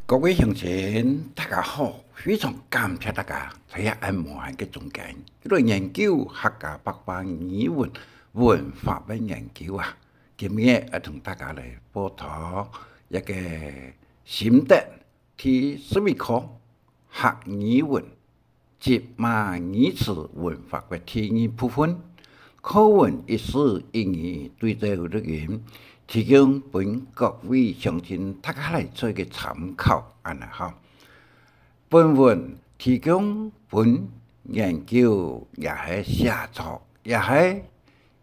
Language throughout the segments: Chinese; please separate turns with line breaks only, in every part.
各位乡亲，大家好！非常感谢大家在按无限嘅中间，呢個研究客家白話語文化嘅研究啊。今日同大家嚟報道一個心得，第11課客語文接馬語詞文化嘅第二部分，課文一詞一語對照錄音。提供本各位鄉親大家嚟做一個參考，安尼吼。本文提供本研究也係寫作，也係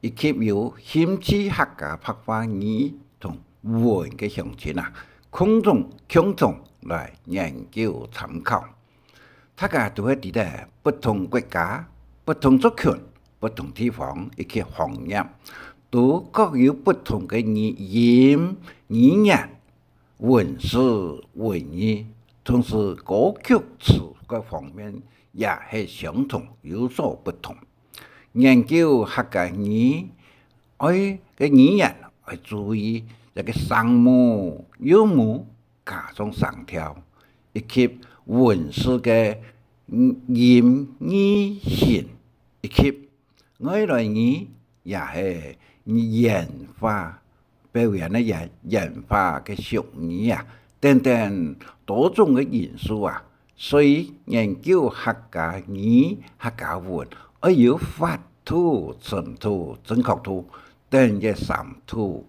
以及有興趣客家白話語同文嘅鄉親啊，共同來研究參考。大家都係知道不同國家、不同族群、不同地方以及行業。都各有不同嘅語言、語言、文史、文藝，同時歌曲詞各方面也係相同，有所不同。研究客家語，愛嘅語言要注意一個聲母、韵母加上聲調，以及文史嘅音義性，以及外來語也係。演化表現嘅演化嘅術語啊，等等多種嘅元素啊，所以研究客家語、客家文，要有發圖、陳圖、正確圖等嘅三圖，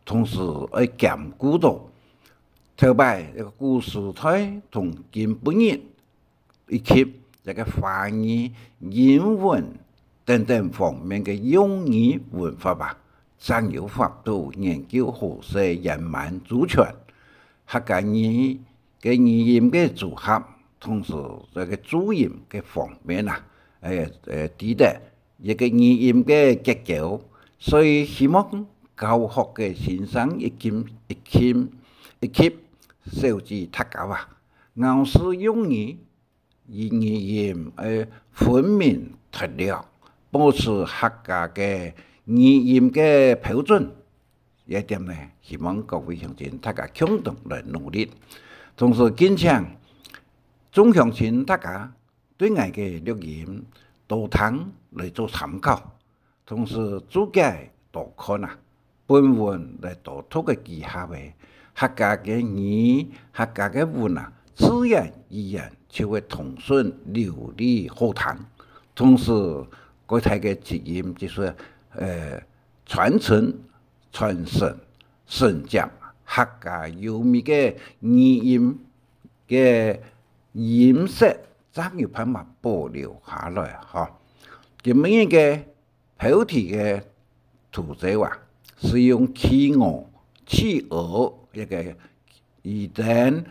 同時要兼顧到，特別一個故事體同基本語，以及一個華語、英文。等等方面嘅用語文化吧，將有法度研究何者人民主權、客家語嘅語音嘅組合，同時這個注音嘅方面啊，知道一個語音嘅結構，所以希望教學嘅先生一級收集大家啊，硬是用語以語音分明脱了。保持客家嘅語音嘅標準，一點呢，希望各位鄉親大家共同來努力。同時堅強，眾鄉親大家對我嘅錄音多聽來做參考，同時自己多看啊，本文來多讀嘅記下嘅客家嘅語、客家嘅文啊，自然而然就會通順流利好聽，同時。嗰台嘅節音就是傳承、傳承、承接客家優美嘅語音嘅音色，真有辦法保留下來嚇。咁樣嘅標題嘅圖則話，是用企鵝一個語言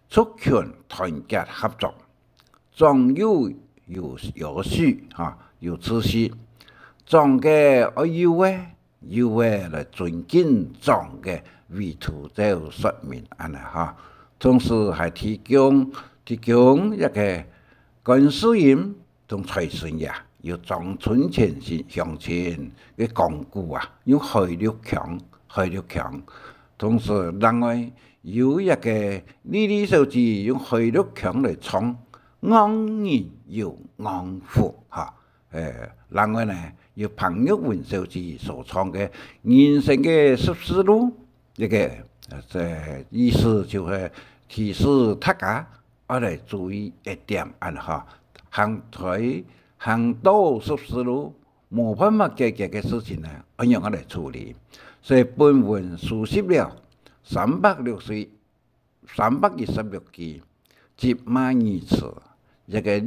族群團結合作，總有序嚇。有秩序，裝嘅要來尊敬裝嘅為圖就說明安尼哈，同時還提供一個觀世音同財神爺，要裝存錢鄉親嘅講故啊，用海陸強，同時另外有一個李小姐用海陸強來唱，昂然又昂富哈。另外呢，有彭玉雲小姐所創嘅人生嘅14路，一個意思就係提示大家要嚟注意一點安哈，行到14路冇辦法解決嘅事情呢，按樣嚟處理。所以本文書寫了316句，接馬語詞，一個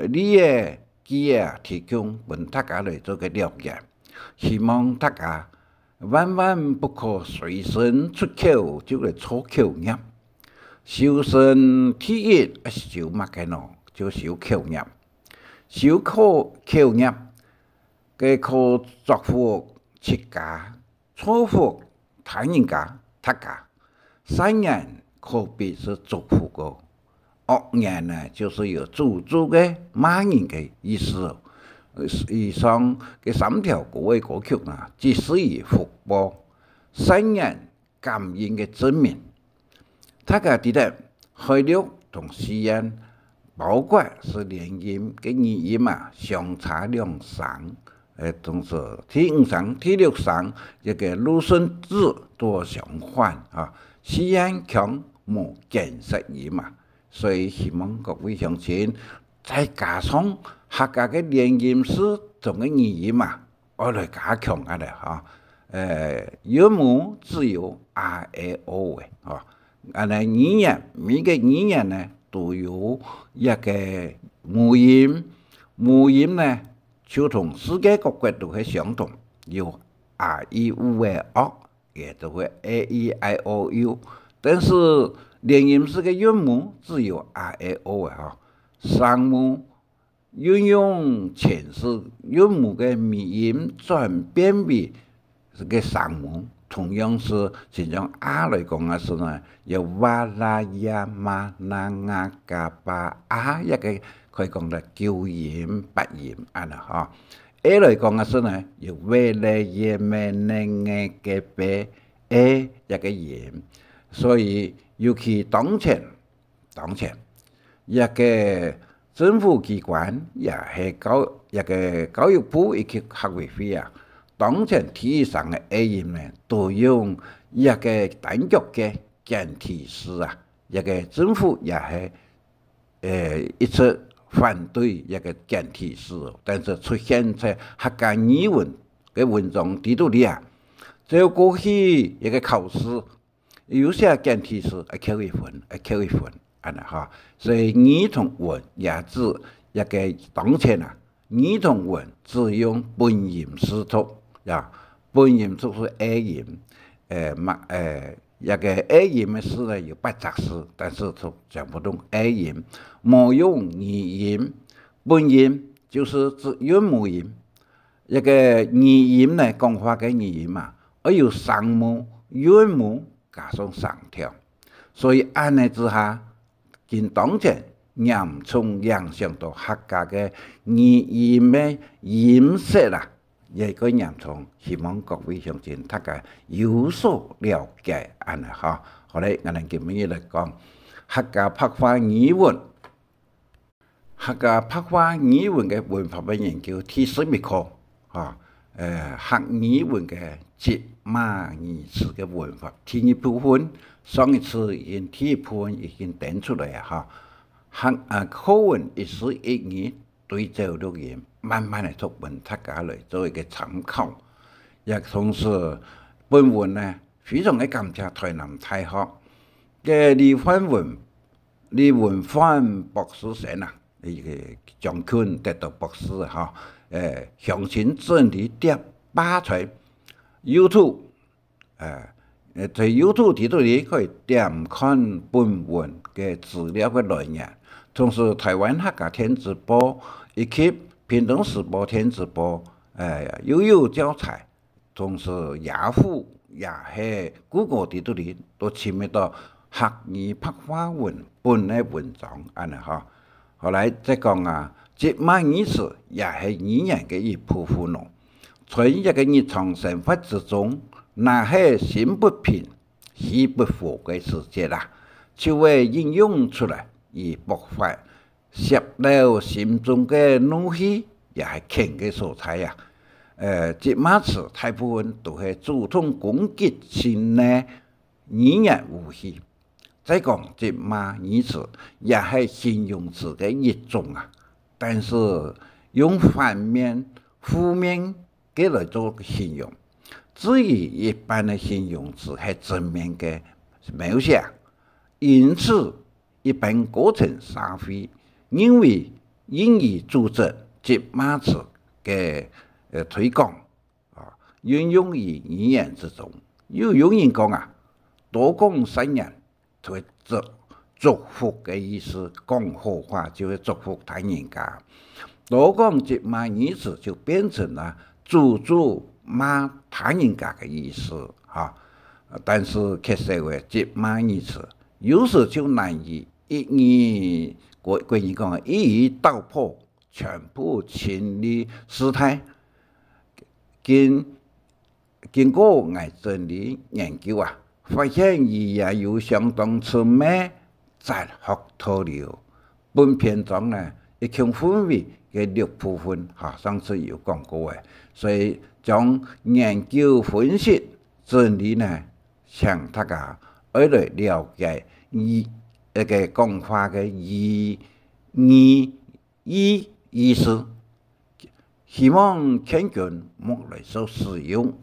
你嘅。提供本大家嚟做個了解，希望大家萬萬不可隨身出口就嚟錯口音，修身體育少乜嘅喏，就少口音，少口音嘅可祝福切家，錯福他人家，善人可別是祝福個。惡言呢，就是有詛咒嘅罵人嘅意思。以上嘅3條各位歌曲呢，只是以福報善人感應嘅證明。他个伫咧海陆同西安，包括是连音嘅语音啊，相差两省。同时第五省、第六省一个陆顺字都相反啊，西安强无建设语嘛，所以希望各位乡亲再加上客家嘅连音诗同嘅语音嘛，我来加强下咧哈。韵母只有 R、A、O 嘅，哦，安尼语言每个语言呢都有一个母音，母音呢就同世界各国都係相同，有 R、E、U 嘅哦，也都會 A、E、I、O、U， 但是連音式嘅韻母只有 R、A、O 嘅哈，聲母運用前世韻母嘅尾音轉變為這個聲母，同樣是像 R 來講嘅時呢，有哇啦呀嘛那雅嘎巴啊一個可以講到九音八音安啦嚇。A 來講嘅時呢，有為咧耶咩呢嘅嘅別 A 一個音，所以尤其當前一個政府機關也係一個教育部以及學委會啊，當前體育上嘅 A 音呢，都用一個單獨嘅簡體字啊，一個政府也係一直反對一個簡體字，但是出現在客家語文嘅文章底度裡啊，就過去一個考試有些簡體字扣一分，安啦嚇，所以語同文也指一個當前啊，語同文只用本音視讀呀，本音就是 A 音，一個 A 音嘅詩呢有8則詩，但是都全部用 A 音，冇用語音。本音就是指韻母音，一個語音呢講話嘅語音嘛，而有聲母、韻母加上聲調，所以按呢之下，見當前嚴重影響到客家嘅語音嘅音色啦。一個嚴重，希望各位鄉親大家有所了解，安啦嚇。好咧，我哋今日嚟講客家白話語文，客家白話語文嘅文化嘅研究第11課，嚇，客語文嘅節碼語詞嘅文化第2部分，上一次第1部分已經點出嚟啊嚇。課文一時一語對照錄音。慢慢嚟讀文大家嚟做一個參考，也同時本文呢非常嘅感謝台南大學嘅李文範博士生啊，呢個將軍得到博士嚇，詳情整理第8台 YouTube， 在 YouTube 睇到你可以點看本文嘅資料嘅來源，同時台灣客家電子報以及屏東時報、天子報，有教材，同時雅虎也係 Google 地圖裡都簽入到客語白話文本嘅文章，安啦嚇。後來再講啊，節碼語詞也係語言嘅一部分咯。在一個日常生活之中，那係心不平、氣不和嘅時節啦，就會應用出來而爆發。攝到心中嘅怒氣，也係強嘅所在呀。節碼詞大部分都係主動攻擊性嘅語言武器。再講節碼語詞，也係形容詞嘅一種啊。但是用反面、負面嘅嚟做形容，至於一般嘅形容詞係正面嘅描寫，因此一般過程社會。因為英語組織節碼詞嘅推廣啊，運用於語言之中。有人講啊，多講3年，就會祝福嘅意思，講好話就會祝福他人家。多講節碼語詞就變成了詛罵他人家嘅意思嚇。但是確實為節碼語詞，有時就難以一語。國語講一語道破，全部清理事態。經過我整理研究啊，发现伊也有相当出名哲学套路。本篇章呢，一共分为6部分，上次有讲过诶，所以将研究分析整理呢，向大家来了解一个讲法嘅意思，希望千军莫来所使用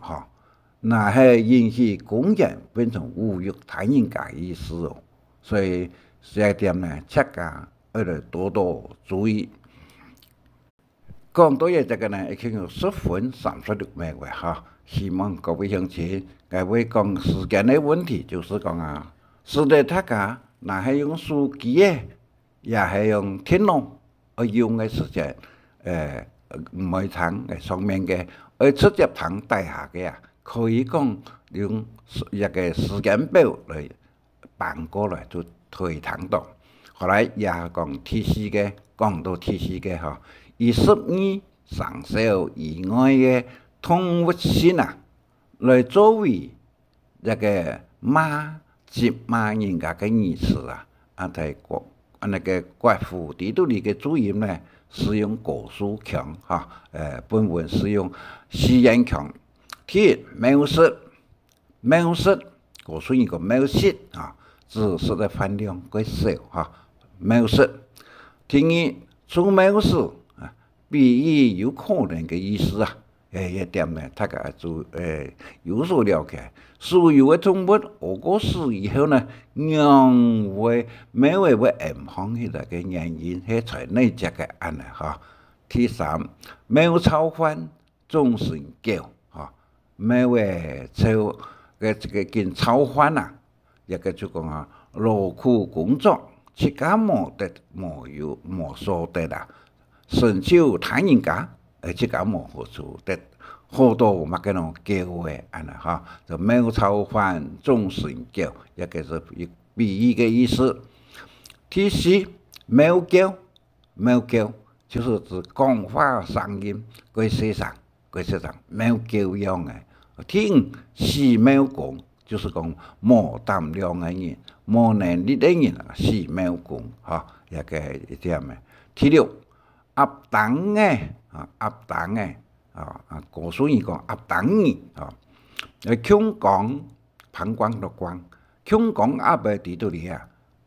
那係引起公然變成侮辱他人嘅意思哦，所以這一點呢，大家要多多注意。講到嘢這個呢，已經有10分36秒希望各位鄉親，各位講時間的問題，就是講是的大家，那係用手機嘅，也係用電腦，用嘅時間，唔係睇上面嘅，直接睇底下嘅可以講用一個時間表來搬過來就可以睇到。後來也講提示嘅，講到提示嘅以12生肖以外嘅動物性來作為一個接罵人家嘅意思睇那個國父地圖裡嘅主音呢，是用郭書強本文是用徐延強。第描述，郭書一個描述字是的分量過少描述。第二，從描述比喻有可能嘅意思一點呢，大家就有所了解。所有嘅動物學過史以後呢，因為沒會影響佢哋嘅原因係在內隻嘅案第三，沒操翻眾神教沒會操嘅見操翻一個就講勞苦工作，自家冇得冇所得伸手他人家，自家冇好處得。好多乜嘅喏叫嘅就沒有操翻眾神教，一個是比喻嘅意思。第四，沒有叫，就是指講話聲音佢世上沒有教養嘅。第五，是沒有講，就是講冇膽量嘅人，冇能力嘅人是沒有講一個一點嘅。第六，壓當嘅。郭書義講壓當義強講膀胱落光，強講壓喺地圖裡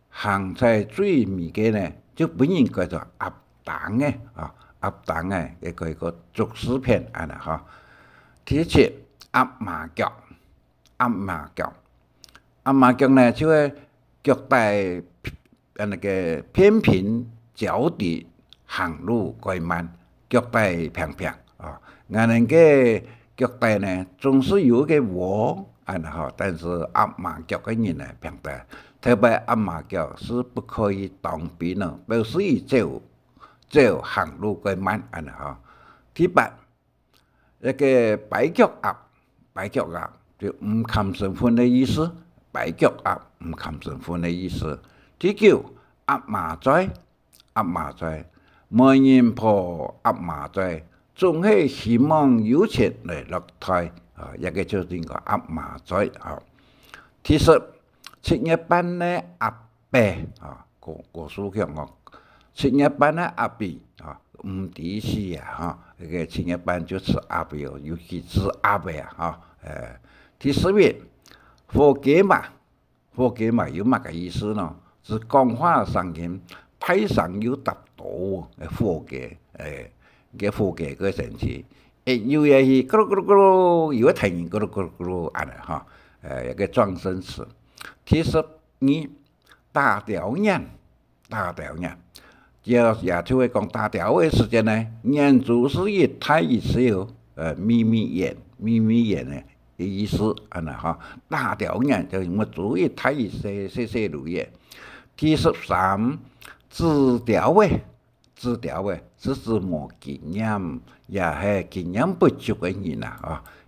行在最尾嘅呢，就本人叫做壓當嘅一個俗語片第七，壓麻腳呢，就係腳帶那個偏平腳底行路過慢，腳帶平平我哋嘅腳帶呢，總是有個窩但是壓麻腳嘅人呢平平，特別壓麻腳是不可以當兵的，表示伊走行路過慢第八，一個擺腳鴨就唔冚身份嘅意思，擺腳鴨唔冚身份嘅意思。第九，壓麻醉，沒人破壓麻醉。總係希望有錢嚟落台一個就係個壓麻醉第十，七月班嘅阿伯郭書強講，七月班嘅阿伯唔抵死一個七月班就是阿伯尤其是阿伯第11，火雞嘛有乜個意思呢？是講話聲音太上有達多火雞嘅火雞個神奇，有嘢係咕嚕咕嚕咕嚕，有個聲音咕嚕咕嚕咕嚕一個狀聲詞。第12，大條眼，也就會講大條嘅時間呢，眼珠是一大一小，眯眯眼嘅意思大條眼就我注意大一細路嘢。第13，自條嘅。是指冇經驗，也係經驗不足嘅人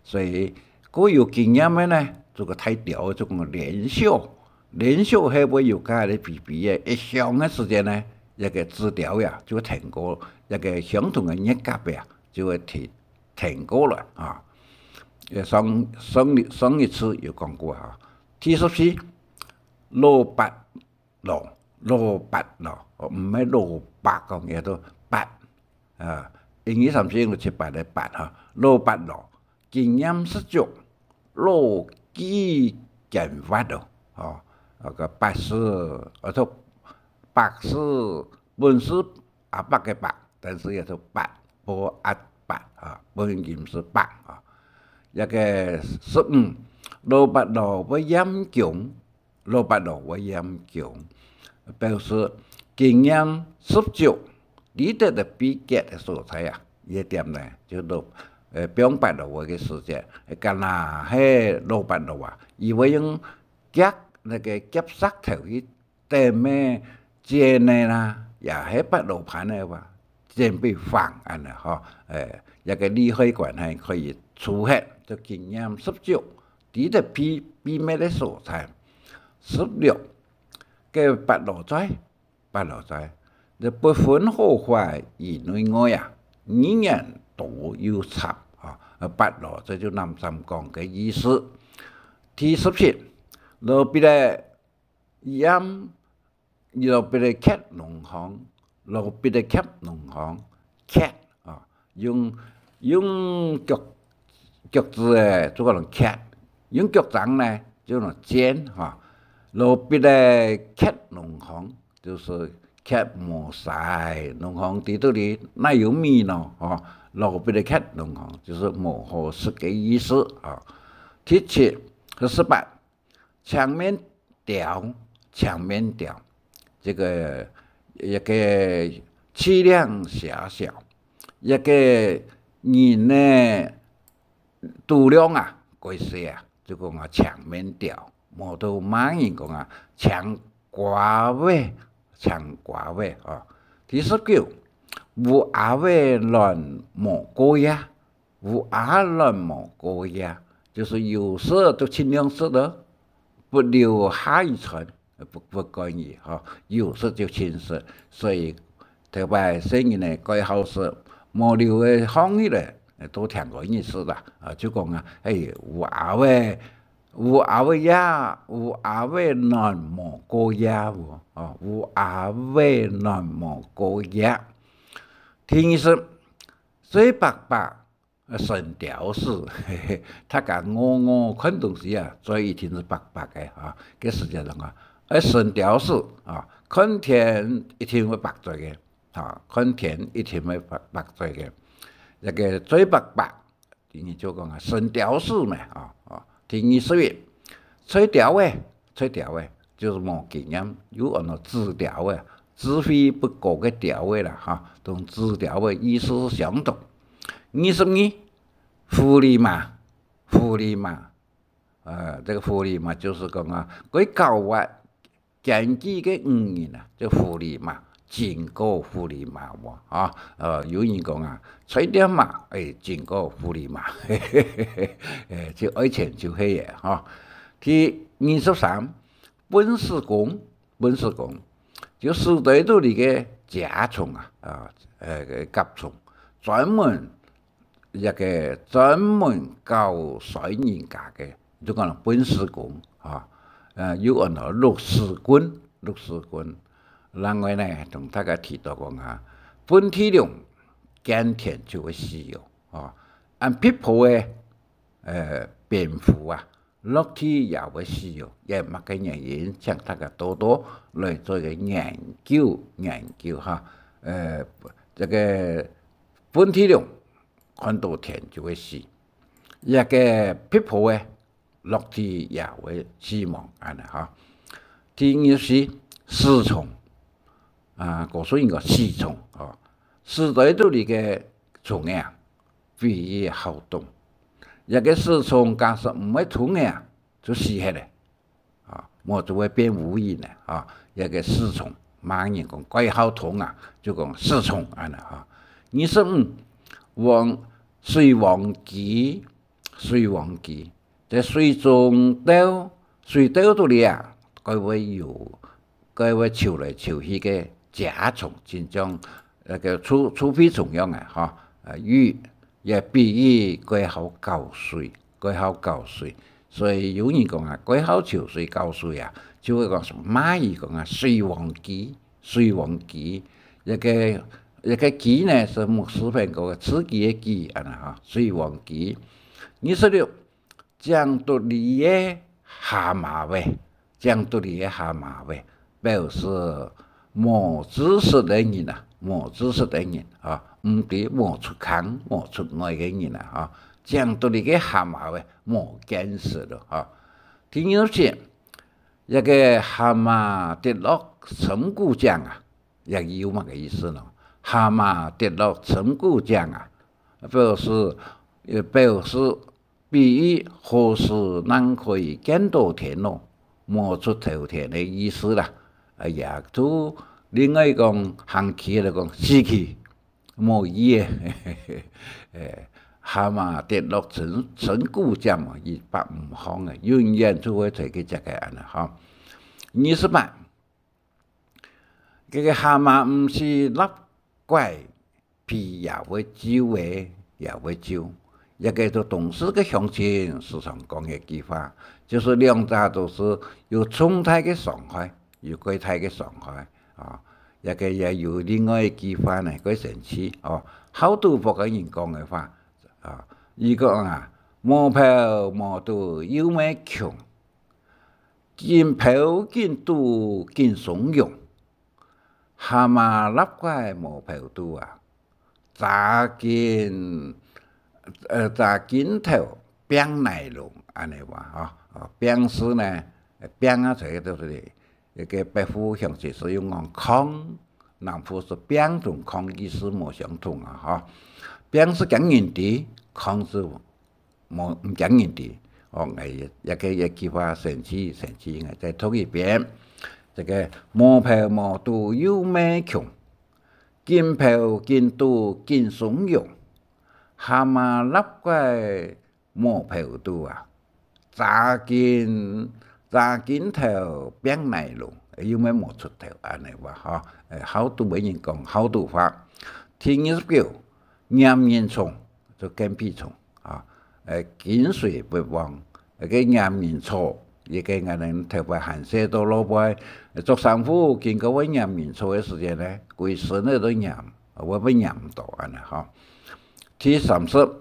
所以嗰有經驗嘅呢，這個太屌，這個連續係會有家嘅比嘅，一上嘅時間呢，一個自調就停過，一個相同嘅日夾就會停過啦上一次有講過第14，蘿蔔螺，蘿蔔螺，唔係蘿蔔講嘢都白啊。英語34用7白嘅白嚇，蘿蔔螺，經驗十足，邏輯簡化咯，哦，個白是，或白是本是阿白嘅白，但是也是白，不阿白啊，本音是白啊。一個15，蘿蔔螺為鹽強，蘿蔔螺為鹽強，表示經驗十足，呢啲係必結嘅素材啊。呢點呢，就到表白螺嘅時節，咁嗱係蘿蔔螺啊，以為用夾那個夾石頭去對咩煎呢啦，也係白蘿盤嘅話，煎俾放安啦嗬，一個利害關係可以出現。就經驗十足，呢啲必咩嘅素材。16，嘅白蘿仔，就不分好壞而內外啊，語言多有插啊，白蘿這就南三講嘅意思。第17，羅別嘅鹽，羅別嘅劇農行，羅別嘅劇農行，劇啊，用腳字誒，做個人劇，用腳掌呢就能煎嚇。羅別嘅劇農行就是劇磨曬，農行地度裡哪有米呢？哦，羅別嘅劇農行就是磨合適嘅意思啊。第17和18，場面調，這個一個氣量狹小，一個人呢度量啊，貴些啊，就講啊場面調，冇到馬人講啊搶寡位啊。第19，無阿位亂莫過呀，無阿亂莫過呀，就是有事都盡量事的，不留下一層，不干預哈，有事就盡事，所以特別生意呢該好事，冇留嘅行業咧。都聽過意思啦，就講啊，有阿位呀，有阿位亂莫過呀喎，有阿位亂莫過呀。第20，水白白，神雕式，他講我看東西啊，所以一定是白白嘅啊，嘅世界上啊，神雕式啊，看天一定會白咗嘅，啊，看天一定會白咗嘅。一個水白白，你就講啊，神雕式嘛，第21，吹調嘅，就是冇經驗，有按照字調嘅，字非不過嘅調嘅啦，嚇，同字調嘅意思相同。22，狐狸馬，這個狐狸馬就是講啊，佢狡猾奸計嘅語言啊，叫狐狸馬。經過狐狸馬喎，有人講啊，吹點馬，經過狐狸馬，就愛情就係嘅嚇。第23，本事工，就時代度裡嘅甲蟲啊，甲蟲，專門教衰人家嘅，就講本事工嚇，有按照六事棍。另外呢，同大家提到講啊，本體量耕田就會使用，按撇步嘅蝙蝠啊，落地也會使用，也乜嘅原因，請大家多多來做個研究嚇。這個本體量看到田就會使，一個撇步嘅落地也會使用，安尼嚇。第24，絲蟲。告訴人個絲蟲，時代度裡嘅蟲啊，比較好動。一個絲蟲假使唔係蟲啊，就死喺咧，冇就會變無影咧，一個絲蟲，馬人講鬼好動啊，就講絲蟲安啦25，水黃雞，在水中釣，水釣度裡啊，佢會潮來潮去嘅。甲蟲真像那個粗皮蟲樣魚也比喻佢好搞水，所以有人讲啊，龟好潮水高水啊，就会讲蚂蚁讲啊，水王鸡，水王鸡，一个鸡呢是穆斯林个吃鸡的鸡啊哈，水王鸡。26江都里的蛤蟆尾，江都里的蛤蟆尾，表示无知识的人啊，无知识的人啊，唔对无出腔、无出外的人啊，哈。江都里嘅蛤蟆喂，冇見識咯，嚇。第27一個蛤蟆跌落沉鼓江啊，也有乜嘅意思咯？蛤蟆跌落沉鼓江啊，表示比喻何時能可以見到天咯，摸出頭天嘅意思啦。也都另外講行氣嚟講死氣冇意嘅，蛤蟆跌落沉鼓江嘛，伊把唔好嘅，永遠就會睇佢只個安啦，嚇。28這個蛤蟆唔是立怪，皮也會招嘅，也會招。一個就動詞嘅象徵，時常講嘅句話，就是兩者都是有動態嘅傷害，有具體嘅傷害啊。一個也有另外嘅句話呢，佢神奇哦。好多福嘅人講嘅話啊，伊講啊，無票無度有咩窮，見票見度見慫恿，蛤蟆立怪無票度啊，乍見頭變內容，安尼話嚇，變是呢，變啊，這個都是一個北方象徵是用講抗，南方是變同抗意思無相同啊，嚇。變是講人哋，抗是唔講人哋。哦，一句話神奇，再讀一遍。這個無票無度有咩窮，見票見度見慫恿。蛤蟆立怪無票度啊，乍見頭變內容，有咩冇出頭安尼話嚇？好多俾人講好多話。第29岩鹽蟲就跟屁蟲啊，井水不忘，個岩鹽草，一個人能特別寒舍到老輩，做丈夫見過我岩鹽草嘅時間咧，規身咧都岩，我被岩到安尼嚇。第30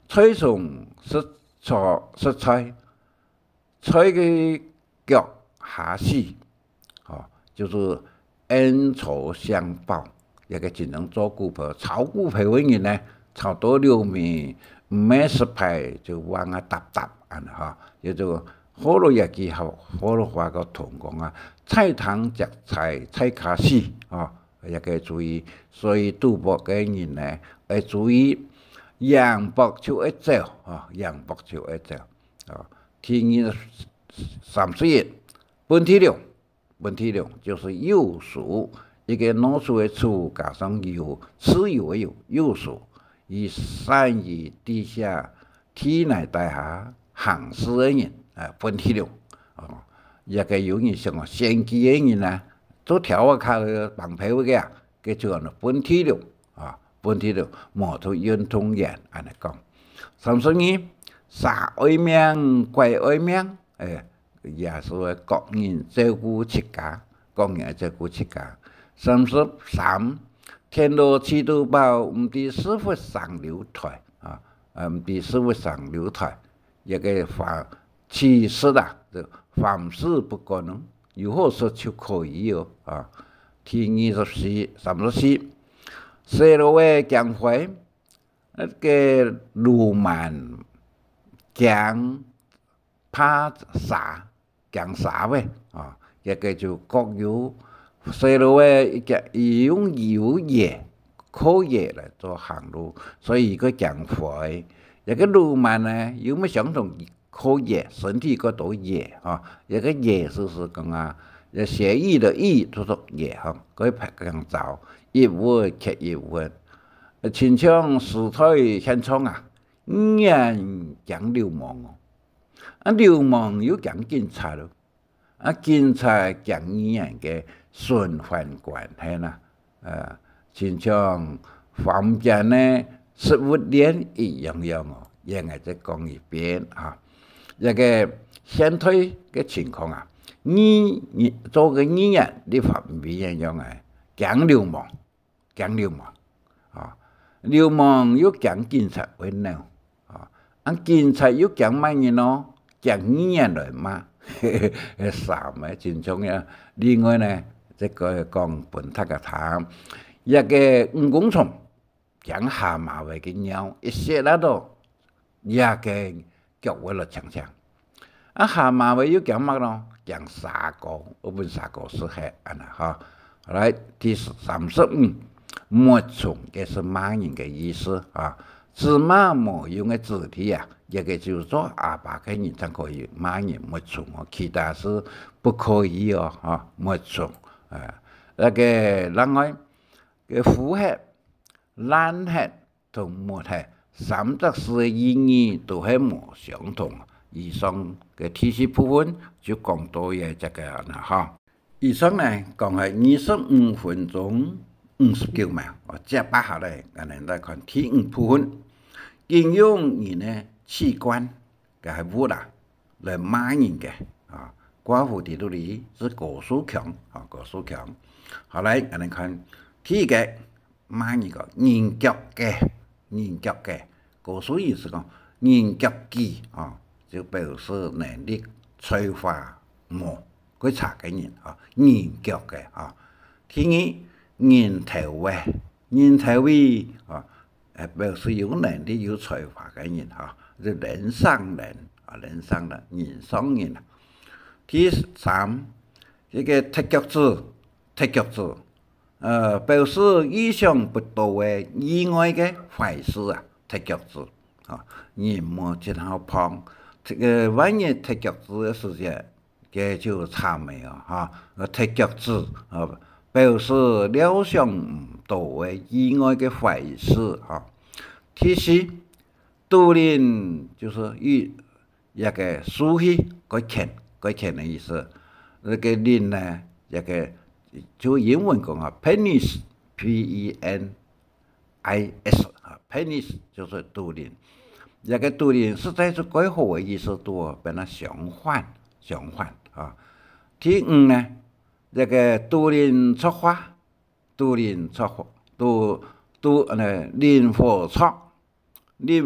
菜蟲食菜，菜嘅腳下死，就是恩仇相報。一個只能做股票，炒股票嘅人呢，炒到了面唔咩失敗就往下搭安嚇，叫做好多日記後，好多話個同講啊，菜塘摘菜菜卡死啊，一個注意，所以賭博嘅人呢，要注意贏博就一走啊，贏博就一走啊。第31本體量就是有數。一個攞出嘅詞加上有，持有嘅有數，以善於地下體內大下行事嘅人本體量啊，一個有人想話先機嘅人啊，做條啊靠綁票嘅，佢就講本體量啊，本體量冇到運動員安尼講。32殺愛命怪愛命，也是國人照顧切家，國人照顧切家。33天羅七度報，唔知師傅上流台啊，唔知師傅上流台，一個其實啦，凡事不可能，有好事就可以哦啊。第34細路嘅講話，一個魯曼講怕啥講啥喂啊，一個就各有。細路嘅用有嘢靠嘢嚟做行路，所以佢講話一個魯曼呢，有咩相同靠嘢，身體嗰度嘢啊，一個嘢就是講啊，寫意的意就做嘢嚇，佢拍咁走，一碗吃一碗，親像時代現場啊，人講流氓哦，啊流氓又講警察咯，啊警察講人嘅。循環關係啦，親像房間呢食物鏈一樣哦，也係再講一遍嚇。一个相对嘅情况啊，做个语言你发唔一样嘅，讲流氓，讲流氓啊，流氓又讲警察为孬啊，警察又讲乜嘢咯？讲语言来嘛，三个真重要。另外呢，这个讲本土嘅谈，一个蜈蚣虫讲蛤蟆话嘅鸟，一说那度也个脚为了强强。蛤蟆话又讲乜咯？讲沙狗，我们沙狗是黑安啦哈。来，第35，没虫嘅是蚂人嘅意思啊。芝麻冇用嘅字体啊，一个就是说阿爸嘅人才可以，蚂人没虫哦，其他是不可以哦，哈，没虫啊。那个另外嘅虎黑、蓝黑同墨黑三则诗嘅意义都系冇相同。以上嘅提示部分就讲到嘢这个啦哈。以上呢讲系25分钟59秒，我接把下来，我哋来看第5部分。应用人呢器官嘅系物啦，来骂人嘅啊。寡妇地图里是郭书强啊，郭书强。后来我哋看第一个骂人个人脚嘅，人脚嘅，郭书意思讲人脚技啊。就表示能力催化魔佢查嘅人啊，人腳嘅啊。第二，人頭位，人頭位啊，表示有能力有催化嘅人啊，就人上人啊，人上人，人上人啊。第三，一個踢腳趾，踢腳趾，表示意想不到嘅意外嘅壞事啊，踢腳趾啊，人冇真好胖。这个万一踢脚趾的时间，这就差没了哈。踢脚趾啊，表示料想唔到的意外的坏事啊。第四，杜林就是一个输气改钱的意思。那个林呢，一个就英文讲啊 ，penis，P-E-N-I-S 啊 ，penis 就是杜林。一个杜林实在是改好的意思多，变成相反啊。第五呢，这个杜林出花，林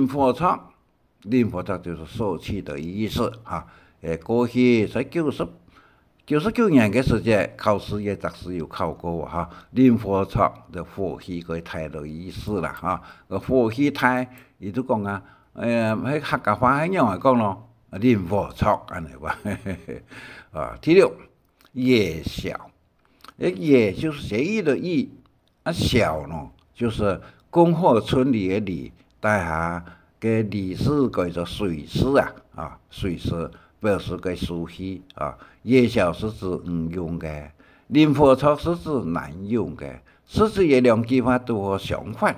火创就是受气的意思啊。过去在99年嘅时间，考试也杂是有考过哈。林火创的火气个态的意思啦哈。个火气态，伊都讲啊。喺客家话喺样嚟讲咯，林火錯安尼話。啊，第六，夜宵，夜就是协议的意，宵呢就是恭贺村里的里，带下嘅历史叫做水师啊，水师表示嘅熟悉啊。夜宵是指唔用嘅，林火錯是指難用嘅，是指這兩句話都和相反。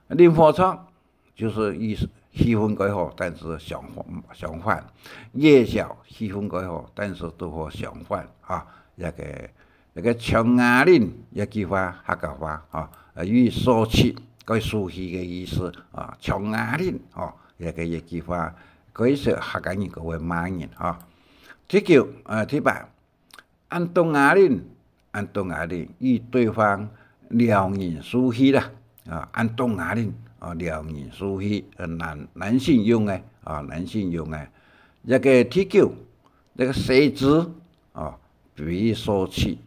林火錯就是意思气氛改好，但是相反。夜宵气氛改好，但是都和相反啊。一个청아린一句话客家话啊，与说起该熟悉嘅意思啊。청아린哦，一句话，佢是客家人个会骂人啊。第九第八，安東亞林與對方撩人熟悉啦啊，安東亞林。撩人熟悉，男性用嘅男性用嘅。一個第九，那個鞋子比喻說起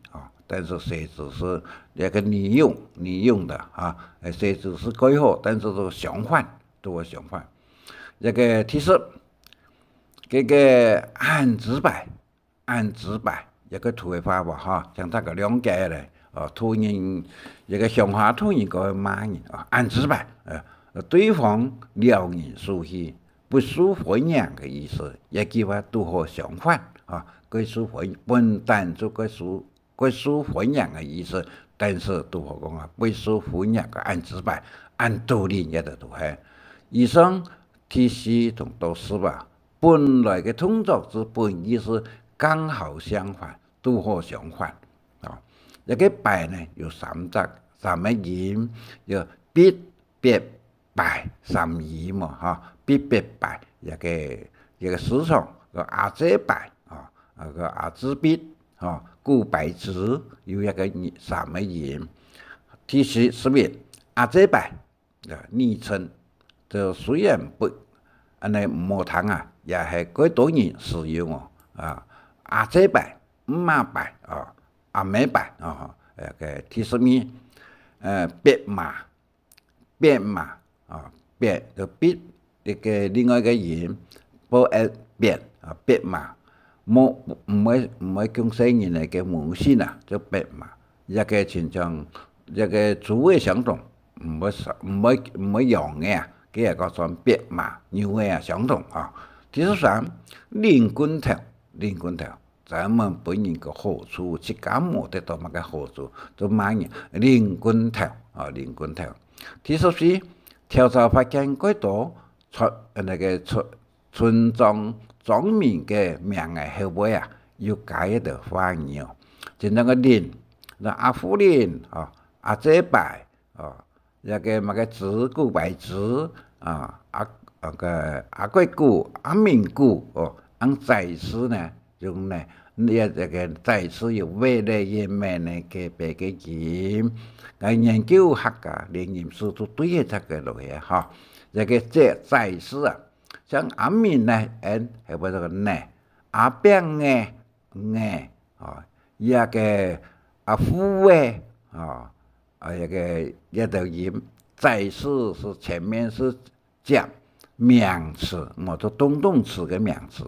但是鞋子是那個女用的鞋子是改好，但是都相反。一個第十，這個按直白，一個土話吧像大家了解咧。土人一个乡下土人个骂人按直白，对方撩人熟悉，不输回娘的意思，一句话都和相反佢输回本单就佢输回娘的意思，但是都和讲不输回娘个按直白，按道理也得都系。以上提示同导师吧，本来嘅动作之本意思刚好相反，都和相反。一個拜呢有三個音，有必、別、拜三義嘛必、別、拜，一这个市场个阿姐白个阿子笔古白纸有一个三个人，其实是为阿姐白昵称，就虽然不安尼无通也系几多人使用阿姐白、妈白阿妹白个其实咪别嘛别就别一个另外一个人不别嘛。唔會講生人嚟嘅母親就別嘛，一個親像一個主位相同，唔會用嘅佢係講算別嘛，牛嘅相同第三，連貫頭，咱們本人個好處，即間冇得到乜嘅好處，就乜嘢連貫頭。第四，調查發現幾多村莊民嘅名嘅後尾要改得花樣，就那個林，那阿夫林阿姐白一個乜嘅子古白子阿貴古阿明古按在此呢用呢，呢一個在此有未來嘅咩呢嘅別嘅人，個研究學家連研究都對一隻嘅落去一個這在此像阿明呢係為咗個呢。阿邊嘅一個阿夫嘅一個音，在是前面是講名詞，冇做動詞嘅名詞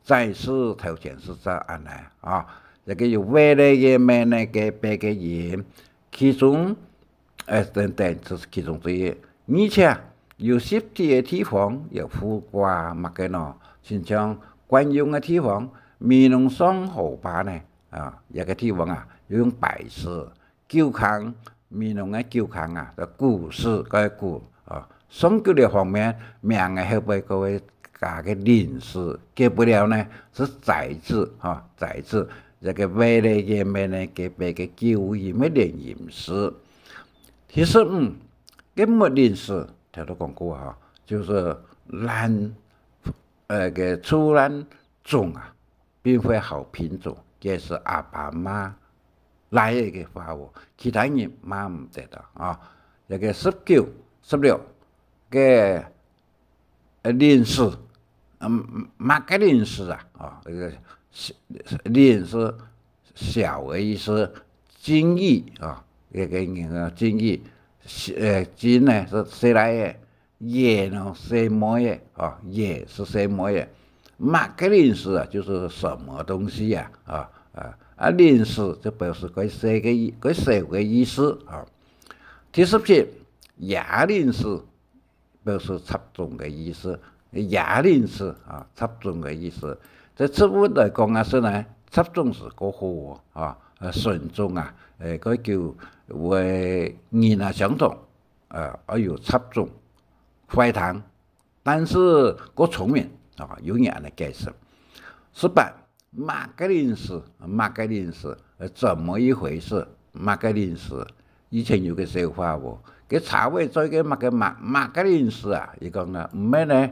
在是頭前是這樣嚟一個有為了嘅咩呢嘅別個音，其中等就是其中之一，而且有實際嘅地方有附掛乜嘅咯，先將。慣用嘅地方，面農上河壩呢一個地方用白色舊坑，面農嘅舊坑就古時嗰個古上舊嘅方面，名嘅後邊嗰位加個臨時，結不了呢是在字在字一個未來嘅咩呢嘅別個舊語咩連臨時，其實嘅冇臨時，頭都講過就是爛。個出蘭種並非好品種，這是阿爸媽來嘅花喎，其他人買唔得到一個19、16嘅臨時，乜嘅臨時一個臨時小嘅意思，精益一個精益精呢是誰來嘅？也呢什麼嘢也是什麼嘢？乜嘅臨時就是什麼東西臨時就表示佢寫嘅意思第17，亞臨時表示插種嘅意思，亞臨時插種嘅意思。在植物嚟講是呢，插種是個好純種佢叫為人相同有插種。壞糖，但是個聰明有人嚟解釋。18，乜嘅臨時怎麼一回事？乜嘅臨時以前有個笑話喎，佢茶位栽嘅乜嘅臨時佢講呢唔係呢，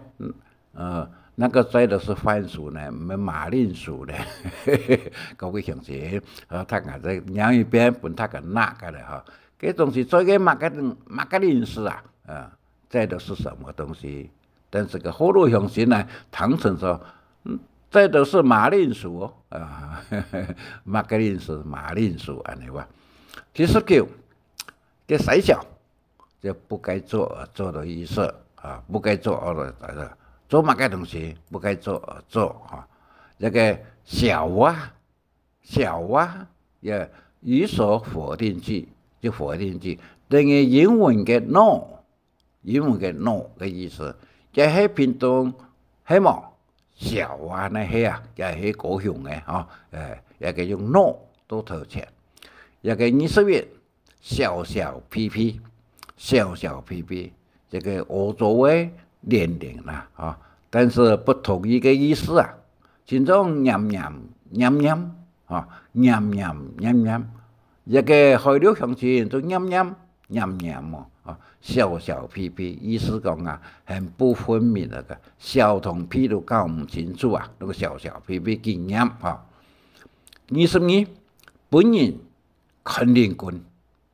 那個栽的是番薯呢，唔係馬鈴薯呢，嗰個形式他喺兩一邊本他個那個咧佢東西栽嘅乜嘅臨時栽的是什麼東西？但是個後路向前呢，唐僧說，栽的是馬鈴薯乜嘅臨時馬鈴薯安尼話。第19，嘅細小就不該做的意思不該做做乜嘅東西不該做一個小也語所否定句，就否定句，等於英文嘅 no 嘅意思，即係偏東希望小呢係就係高雄嘅一個用 no 都頭前，一個20月小小屁屁，這個歐洲嘅年齡啦但是不同一個意思其中냠냠一個海陸鄉親都냠小小屁屁，意思讲啊，很不分明那个小童屁都搞唔清楚啊，那个小小屁屁经验啊。22，本人肯定君，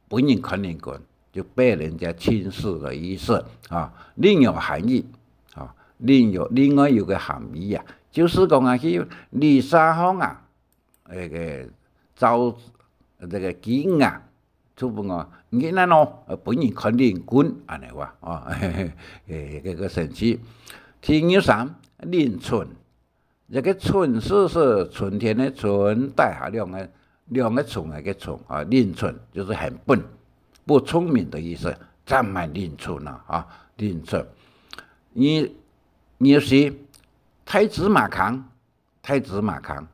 本人肯定君就被人家轻视的意思啊，另有含义啊，另外有个含义啊，就是讲啊，去李沙方啊，那个招这个金啊。就不我，你那喏，本人肯定君安尼话哦，这个神奇。第23，临春，这个春是春天的春，带下两个虫那个虫啊，临春就是很笨、不聪明的意思，占满临春了啊，临春。20，太子马扛，太子马扛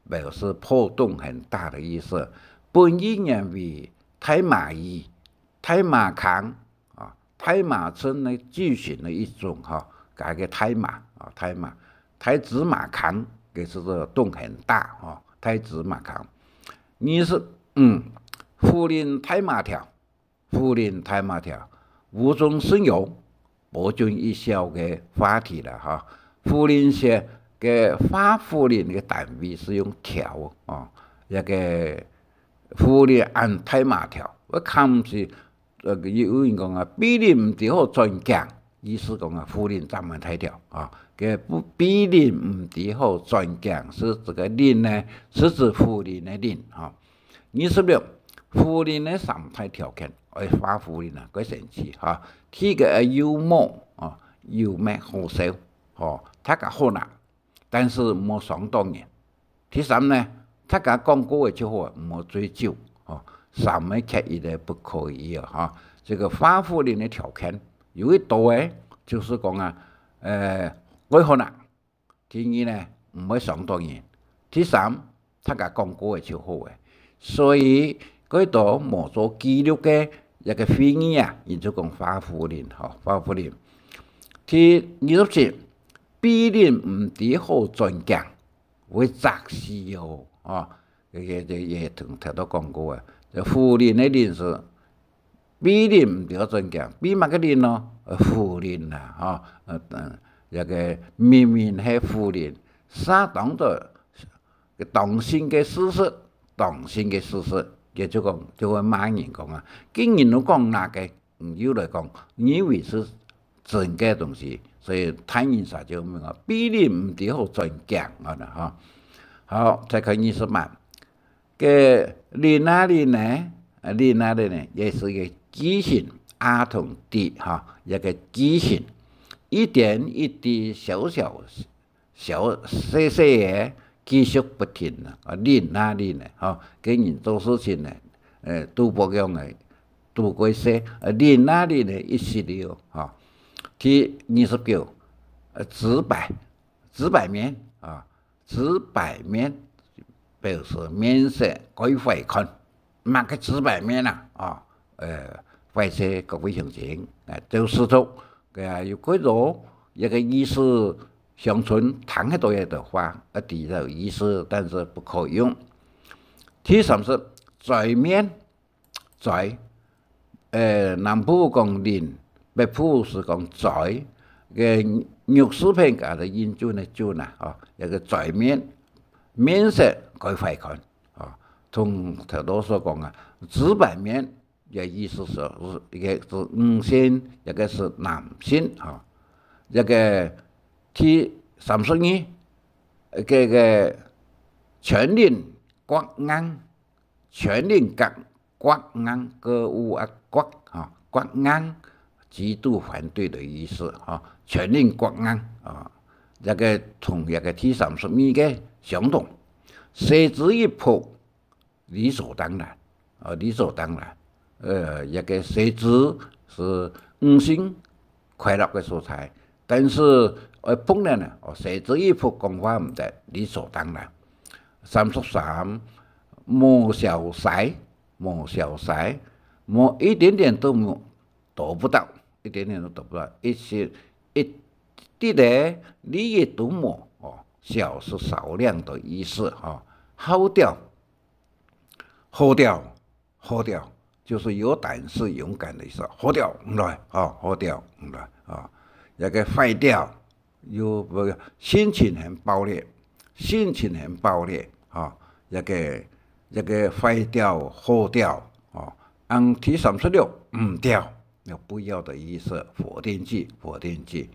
表示破洞很大的意思，本意认为。太马衣、太马扛啊，太马村的句型的一种哈，改个太马啊，太子马扛，给是这个洞很大啊，太子马扛。夫人太马条，夫人太马条，无中生有，博君一笑的话题了哈。夫人些个花夫人的单位是用条啊，一个。夫人按太马条，我看是有人讲啊，比例唔对好转强，意思讲啊，夫人占满太条啊，个比例唔对好转强是这个令呢，是指夫人的令啊。26，夫人的三大条件，花夫人啊，quite神奇哈。第一个幽默啊，幽默好笑哦，他个好拿，但是冇想当然。第三呢？他甲讲过的就好，莫追究哦。什么刻意的不可以啊？哈，这个花夫人的条件有一多诶，就是讲啊，为何呢？第二呢，唔会想当然。第三，他甲讲过的就好诶，所以嗰度莫做记录嘅一个会议啊，伊就讲花夫人，哈，花夫人。第27，比例唔对好专讲，会砸死哦。啊，也同头都讲过啊，这夫人的人是比例唔对真讲，比乜个人咯？夫人啊，一个明明系夫人，啥当着当心嘅事实，当心嘅事实，也就讲就会骂人讲啊，竟然都讲那个，有来讲，以为是真嘅东西，所以谈人啥就咩啊，比例唔对好真讲啊哈。好，再看28，个丽娜的呢，也是一个畸形，儿童的哈，一个畸形，一点一滴小细的继续不停啊，丽娜的呢，哈，给人做事情呢，都不用的，都过些，丽娜的呢一系列哈。第29，直白面啊。直白面表示面色改回看，乜个直白面啊？或者各位乡亲，就是说，有几多一个意思，乡村谈很多的话，底的意思，但是不可用。第30，拽面，南部讲面，北部是讲拽。个肉食品家的研究呢，就呢一个拽面，面色改快看啊，从头多所讲啊，直白面嘅意思是一个是女性，一个是男性啊，一个第32，个全脸刮硬，全脸刮硬，歌舞啊刮啊刮硬。极度反对的意思啊，全令刮硬啊，这个同一个第32个相同，射之一扑，理所当然啊，理所当然。一个射之是五星快乐的所在，但是碰人呢，射之一扑讲法唔得，理所当然。33，莫小塞，莫一点点都得不到。一点点都得不到，一滴的你也读more哦，小是少量的意思哈。好调，就是有胆识、勇敢的意思。好掉来啊，好掉来啊，一个坏掉，有不心情很暴烈，心情很暴烈啊，一个坏掉、好掉啊。按第36掉，有不要的意思，否定句，否定句。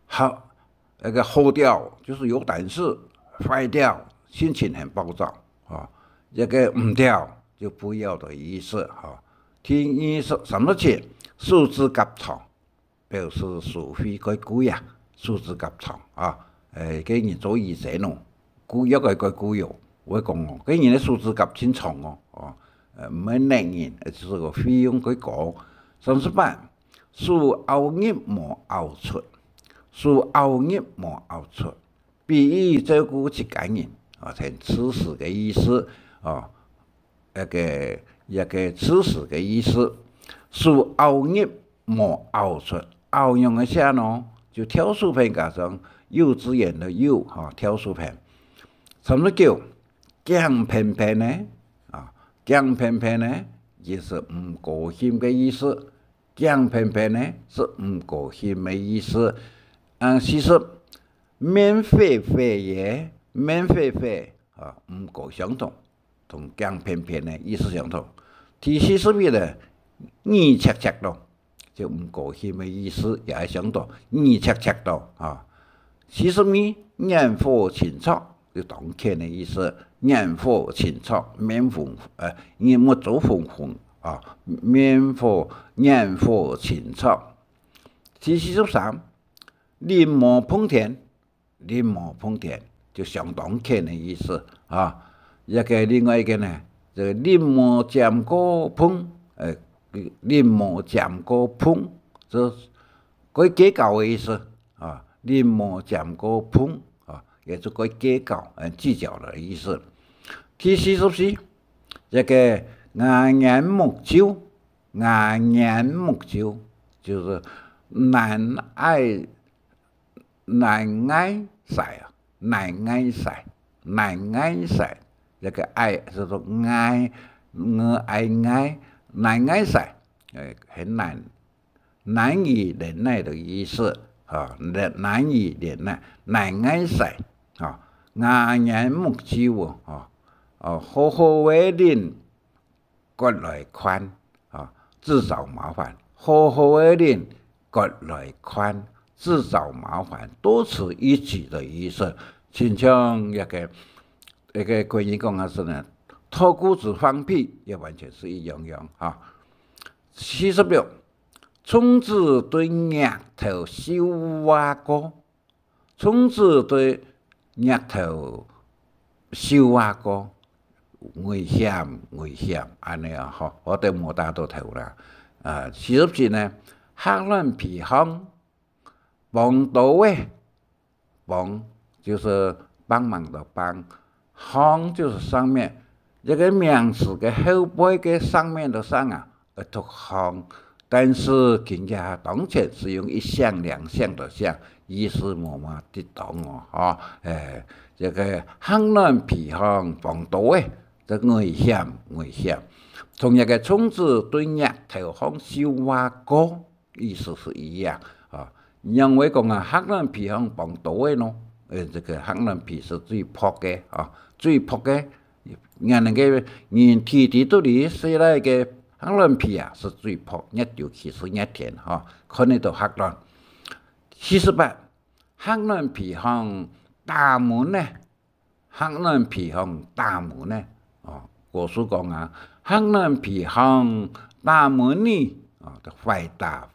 好，那个好掉就是有胆识，坏掉心情很暴躁啊。一个掉就不要的意思啊。第37束之甲床，表示是非该鬼啊，束之甲床啊。给人做以前咯，古约个古约，我讲哦，给人咧束之甲天床哦，唔係neg人，就是個費用佢講。38樹後葉無後出，樹後葉無後出，比喻照顧一家人啊，係此時嘅意思啊，一個此時嘅意思。樹後葉無後出，後用嘅寫呢，就挑書片加上幼稚園的幼哈，挑書片。39薑偏偏呢？薑偏偏呢，也是唔高興嘅意思。薑偏偏呢，是唔高興嘅意思。40免費費也，免費費啊，唔高相同，同薑偏偏呢意思相同。第41呢，耳赤赤咯，就唔高興嘅意思也係相同，耳赤赤咯啊。42焰火情操。就當天的意思，焰火情操，面紅焰沒做紅紅啊，焰火情操。第43臨摹碰田，臨摹碰田就相當天的意思啊。另外一個呢，就臨摹佔個碰，臨摹佔個碰，就佢計較的意思啊。臨摹佔個碰。也就個計較、計較的意思。第44一個牙眼目焦，牙眼目焦就是難挨晒啊，難挨晒，一個挨叫做挨，難挨晒，很難以忍耐的意思啊，難以忍耐，難挨晒。啊，牙眼目焦啊！好好為人，割來寬啊，自找麻煩。好好為人，割來寬，自找麻煩，多此一舉的意思。親像一個關於講的是呢，脫褲子放屁，也完全是一樣啊。46聰子對額頭燒蛙哥，聰子對額頭燒蛙哥，危險，安尼啊！嗬，我哋冇打到頭啦。47呢，黑卵皮夯，幫到誒，幫就是幫忙的幫，夯就是上面，一個名詞嘅後背嘅上面的上啊，讀夯。但是人家當前是用一項兩項的項，意思冇嘛啲懂哦，這個黑卵皮夯幫到誒，就危險。同一個聰子對額頭夯燒蛙哥，意思是一樣啊。因為講啊，黑卵皮夯幫到誒咯，這個黑卵皮是最薄嘅啊，最薄嘅，人哋嘅人天地都嚟寫嚟嘅。黑卵皮啊，是最薄，一條其實一田哈，看得到黑卵。48黑卵皮夯大門呢？黑卵皮夯大門呢？古書講啊，黑卵皮夯大門呢？就快打，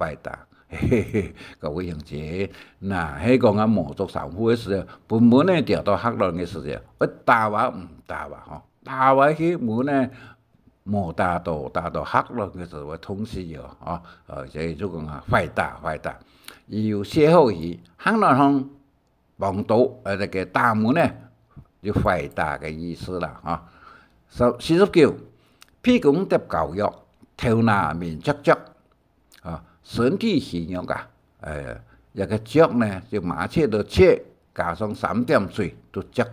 各位同志，嗱，喺講啊魔族神父嘅時候，本門呢掉到黑卵嘅時候，我打話唔打話嗬，打話去門呢？冇打到黑卵嘅時候，通知咗啊！就講啊，快打！要歇後語，黑卵響幫到這個大門呢，就快打嘅意思啦啊！49屁股得教育，頭拿面足啊，身體形容啊，一個足呢就麻雀的雀，加上3點水，都足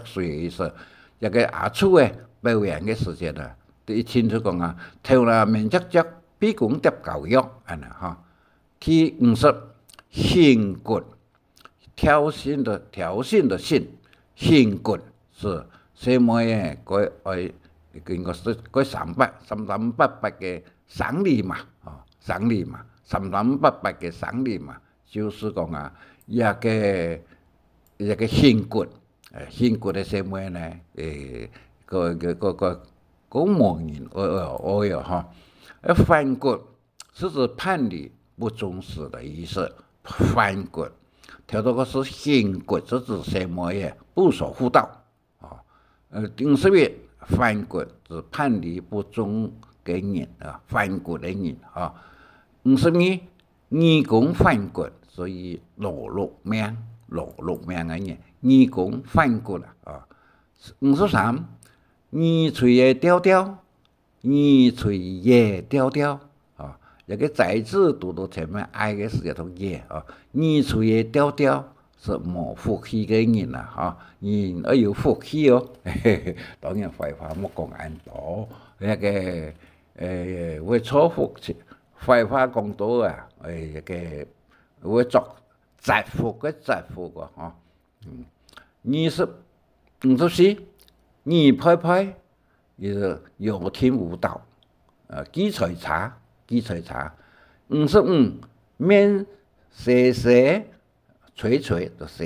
水嘅意思。一個牙粗嘅表演嘅時間啊。伊亲出讲啊，头啦面积足，比讲叠教育安尼吼。第50，性骨，挑衅的衅，性骨是西门的经过338个丧礼嘛，丧礼嘛，338个丧礼嘛，就是讲啊，一个性骨，性骨的西门呢，个默认哟哈，反骨是指叛逆不忠实的意思，反骨。条这个是性骨，是指西门的不守妇道啊。51反骨是叛逆不忠的人啊，反骨的人啊。52义公反骨，所以落命的人，义公反骨啊。53耳垂也调调，耳垂也调调啊。一个在字读到前面 ，I 个是一种也啊。耳垂也调调是冇福气嘅人啦，哈，人要有福气哦。当然废话莫讲咁多，一个会错福气，废话讲多啊，一个会作折福个哈。54耳拍拍，是有听无道，基础差。55面蛇吹就蛇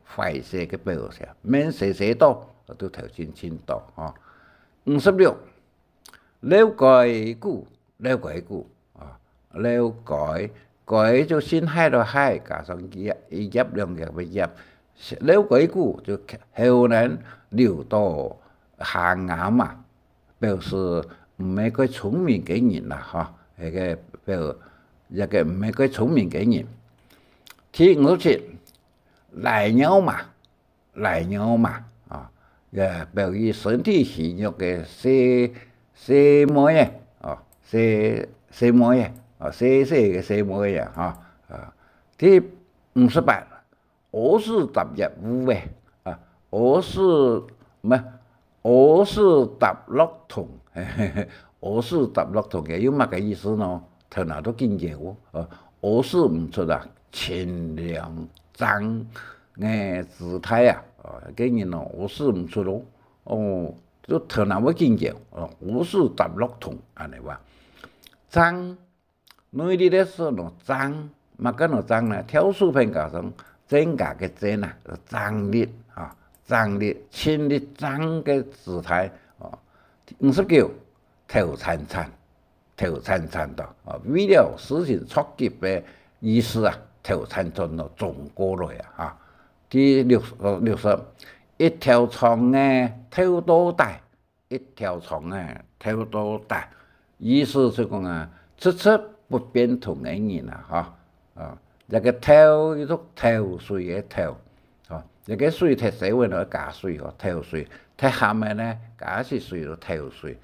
坏蛇嘅表示，面蛇多都頭先清到嚇。56了解股啊，了解就先海到海，加上入兩日嘅入，了解股就後人流到下眼嘛，表示唔係個聰明嘅人啦嚇。一個唔係佢聰明嘅人。第57賴尿嘛啊，表示身體虛弱嘅細妹啊，細妹啊，細嘅細妹啊嚇。第58我是踏入烏啊，我是踏落桶。我是踏落同嘅，有乜嘅意思呢？頭腦都見嘅喎，我是唔出啊，清涼張嘅姿態啊，嘅人咯，我是唔出咯，就頭腦會見嘅，我是踏落同，安尼話，張，內地嘅時咯，張，乜嘅咯張呢？挑書片教上增加嘅增啊，張力啊，張力，清力張嘅姿態，59。頭燦燦的啊，為了實現初級嘅意思啊，頭燦燦咯，中過來啊！第60一條蟲嘅頭多大，一條蟲嘅頭多大，意思就講啊，出不變同嘅人啊，一個頭一種頭水嘅頭，一個水踢死運嚟加水個頭水，踢下面呢加是水個頭水，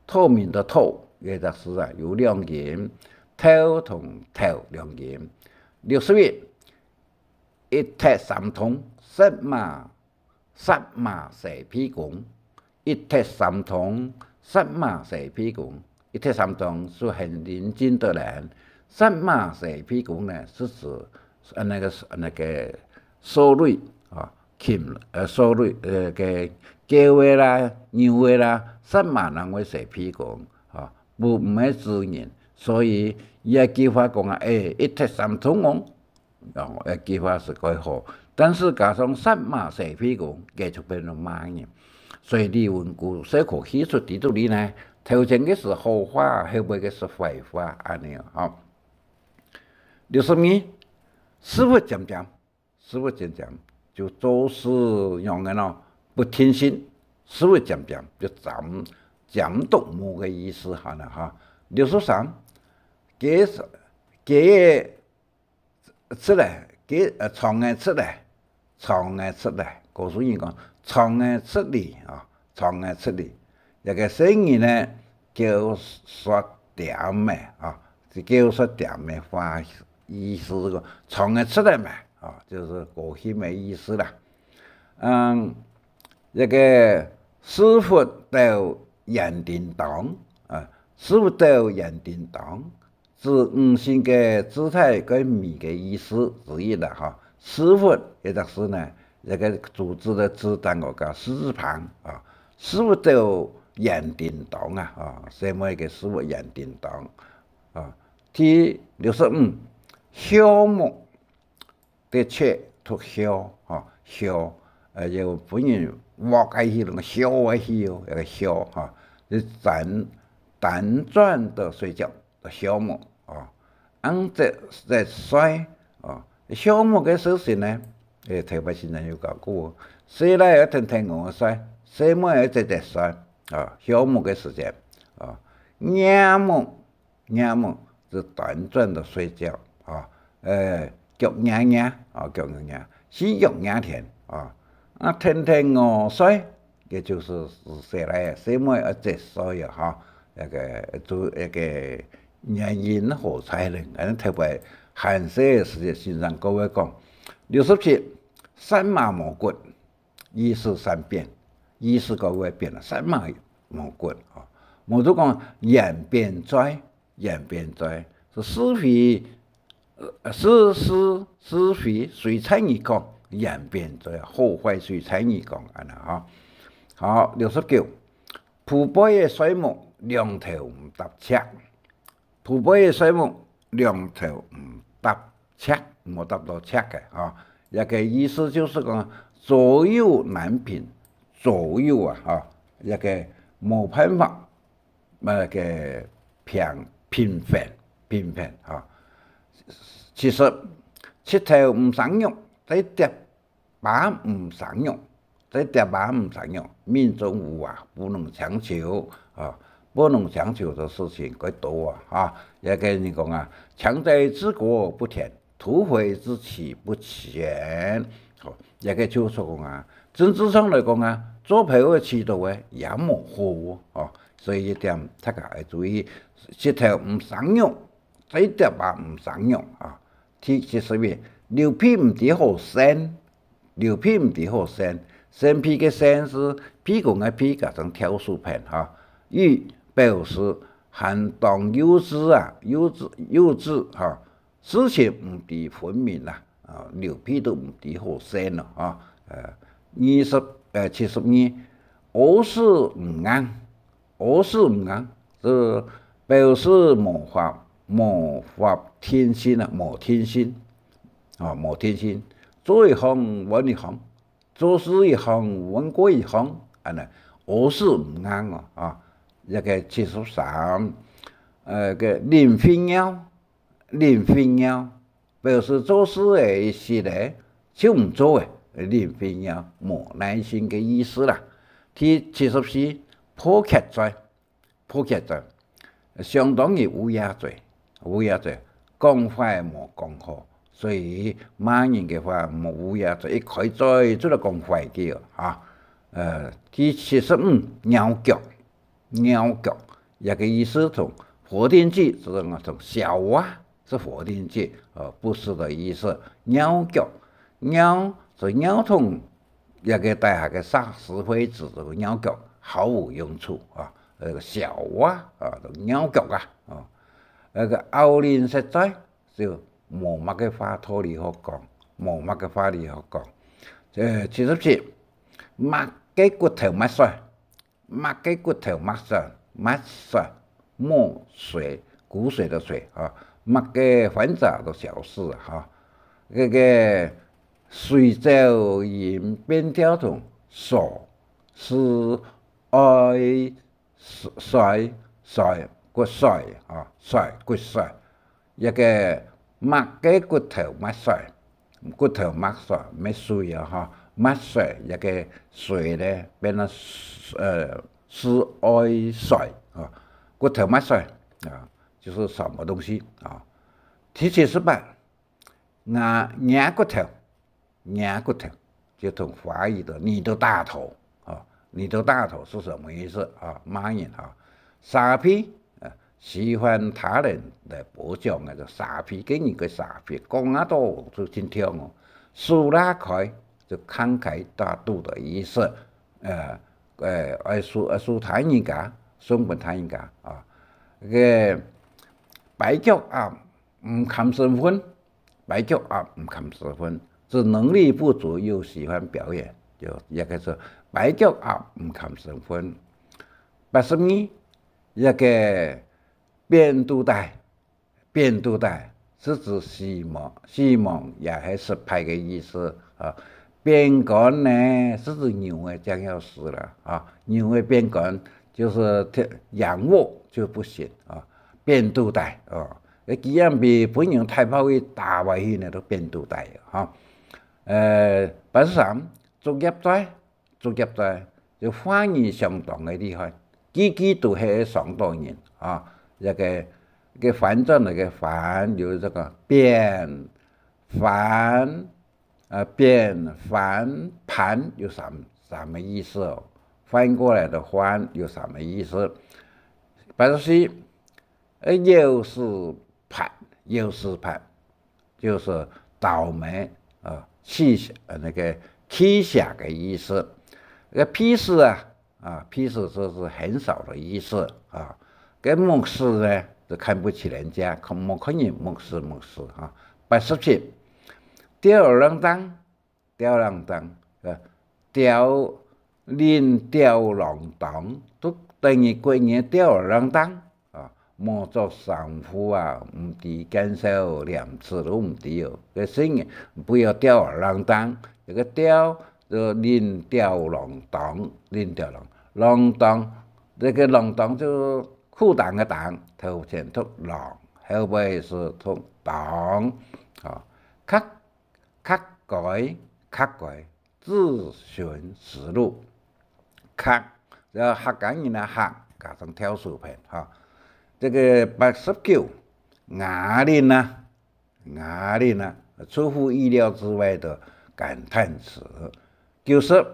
透明的透，也就是啊有兩言，透同透兩言。61一踢三通，殺馬蛇皮公，一踢三通，殺馬蛇皮公，一踢三通是很認真的人，殺馬蛇皮公呢是指那個收瑞啊，收瑞嘅雞話啦、牛話啦。殺馬人會蛇皮講，唔係自然，所以一句話講啊，一踢三通講，一句話是幾好，但是加上殺馬蛇皮講，繼續變到罵人，所以你換句小可起出地度裡呢，頭前嘅是好話，後尾嘅是壞話，安尼啊。62師傅漸就做事用嘅咯，不聽信。師傅漸就漸動武嘅意思下啦嚇。63嘅出來，創嘅出來，告訴人講創嘅出嚟啊，創嘅出嚟，一個生意呢叫說點嘅啊，就叫說點嘅話意思個創嘅出來嘛啊，就是過去嘅意思啦。一個师傅到严定堂啊，师傅到严定堂是五行嘅姿态跟米嘅意思之一啦哈。师傅一个是呢，一个组织的字单个叫狮字旁啊。师傅到严定堂啊，什么一个师傅严定堂啊？第65项目的确脱销啊，销有本人挖开去那个销啊去哦，那个销哈，是辗转的睡觉的项目啊，按在衰啊，项目嘅事情呢，台北现在有搞过，谁来要听听我衰，谁么要在衰啊，项目嘅时间啊，夜梦是短暂的睡觉啊，脚眼啊，脚眼，洗脚眼天啊，天天我睡，也就是谁来谁么要在睡呀哈，那个做那个原因何在呢？特别寒舍嘅时间，先生各位讲，67三马磨骨，意思三变，意思各位变了，三马磨骨啊，我都讲演变在。是施肥，施肥水彩而讲演变在后坏水彩而讲安啦哈。好，69蒲杯嘅水木两头唔搭尺，蒲杯嘅水木两头唔搭尺，冇搭到尺嘅啊。一個意思就是講左右難平，左右啊，一個冇辦法，那個平衡啊。其實七頭唔生肉，在跌把唔生肉，在跌把唔生肉，命中無不能強求啊，不能強求的事情quite多啊。一個人講強在治國不田，土匪之氣不前。一個就是講政治上來講做派嘅制度也模糊哦，所以一點大家要注意，舌頭唔生肉，再跌把唔生肉啊。其實牛皮唔啲好生，牛皮唔啲好生，生皮嘅生是屁股嘅皮加成條數片哈，欲表示含當幼稚哈，事情唔啲分明啦，牛皮都唔啲好生咯啊，72我是唔啱，是表示模法天心啊，冇天心，做一行揾一行，做事一行揾過一行，我是唔啱啊。一個73個林飛鳥，表示做事嘅時咧就唔做嘅，林飛鳥冇耐心嘅意思啦。第74破劇罪，相當於烏鴉罪，講壞冇講好，所以罵人嘅話冇烏鴉罪，一開嘴就係講壞嘅啊。第75鳥腳，一個意思同否定句，就是同小是否定句，不是的意思。鳥腳，鳥是鳥同一個大下嘅殺死灰子，這個鳥腳毫無用處啊。小鳥腳那個奧林實在就冇乜嘅話道理好講，77擘嘅骨頭抹水，墨水骨髓的水啊，擘嘅反雜都小事哈。那個水走銀邊條同鎖是愛甩骨髓啊，骨髓一個擘嘅骨頭抹水，咩水啊哈，抹水一個水咧變咗是愛水啊，骨頭抹水啊，就是什麼東西啊？第78硬骨頭就同華語的你的大頭啊，你的大頭是什麼意思啊？罵人啊，傻逼喜歡他人來褒獎就傻逼，給你個傻逼，講多就真聽哦。蘇拉開就慷慨大度的意思，爱输太人家，送给太人家啊。个白脚啊，唔看身份，白脚啊唔看身份，是能力不足又喜欢表演，就一个是白脚啊唔看身份。82一个变度带，变度带是指希望也是失败的意思啊。变杆呢是指牛的将要死了啊，牛的变杆就是仰卧就不行啊，变度带啊。既然被本人太炮去打坏去呢，都变度带啊。83作业在，作业在就反而相当的厉害。句都是上当人啊！个反正那个反就是这个变反变反盘有什么意思哦？翻过来的反有什么意思？84又是盘就是倒霉啊，那个气下的意思。那个屁事屁事就是很少的意思啊。跟漠视呢，就看不起人家，没看人漠视啊。87吊儿郎当，吊郎当都等于过年吊儿郎当啊。莫做丈夫啊，唔知坚守2次都唔知哦。个声音不要吊儿郎当，这个吊就拎吊郎当，拎吊郎当，这个郎当就裤裆的裆，头前读郎，后尾是读当啊。刻改自寻死路，刻然后客家人的客加上挑书片哈。这个89哑铃出乎意料之外的感叹词。90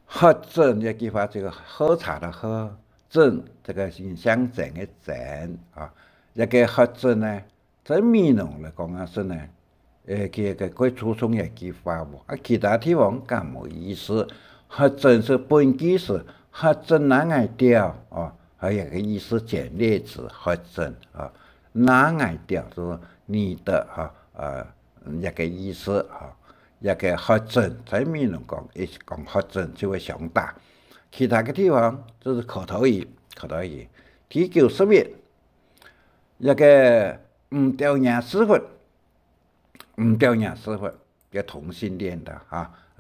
喝正这句话，这个喝茶的喝，正这个是相正的正啊。这个喝正呢，在闽南来讲啊是呢，佢初中一句话喎，其他地方咁冇意思。喝正是本句是喝正哪爱掉啊，还有个意思简略词喝正啊，哪爱掉就是你的一个意思啊。一个喝正在闽南讲，一讲喝正就会上大，其他的地方就是口头语。第91一个唔掉牙师傅，个同性恋的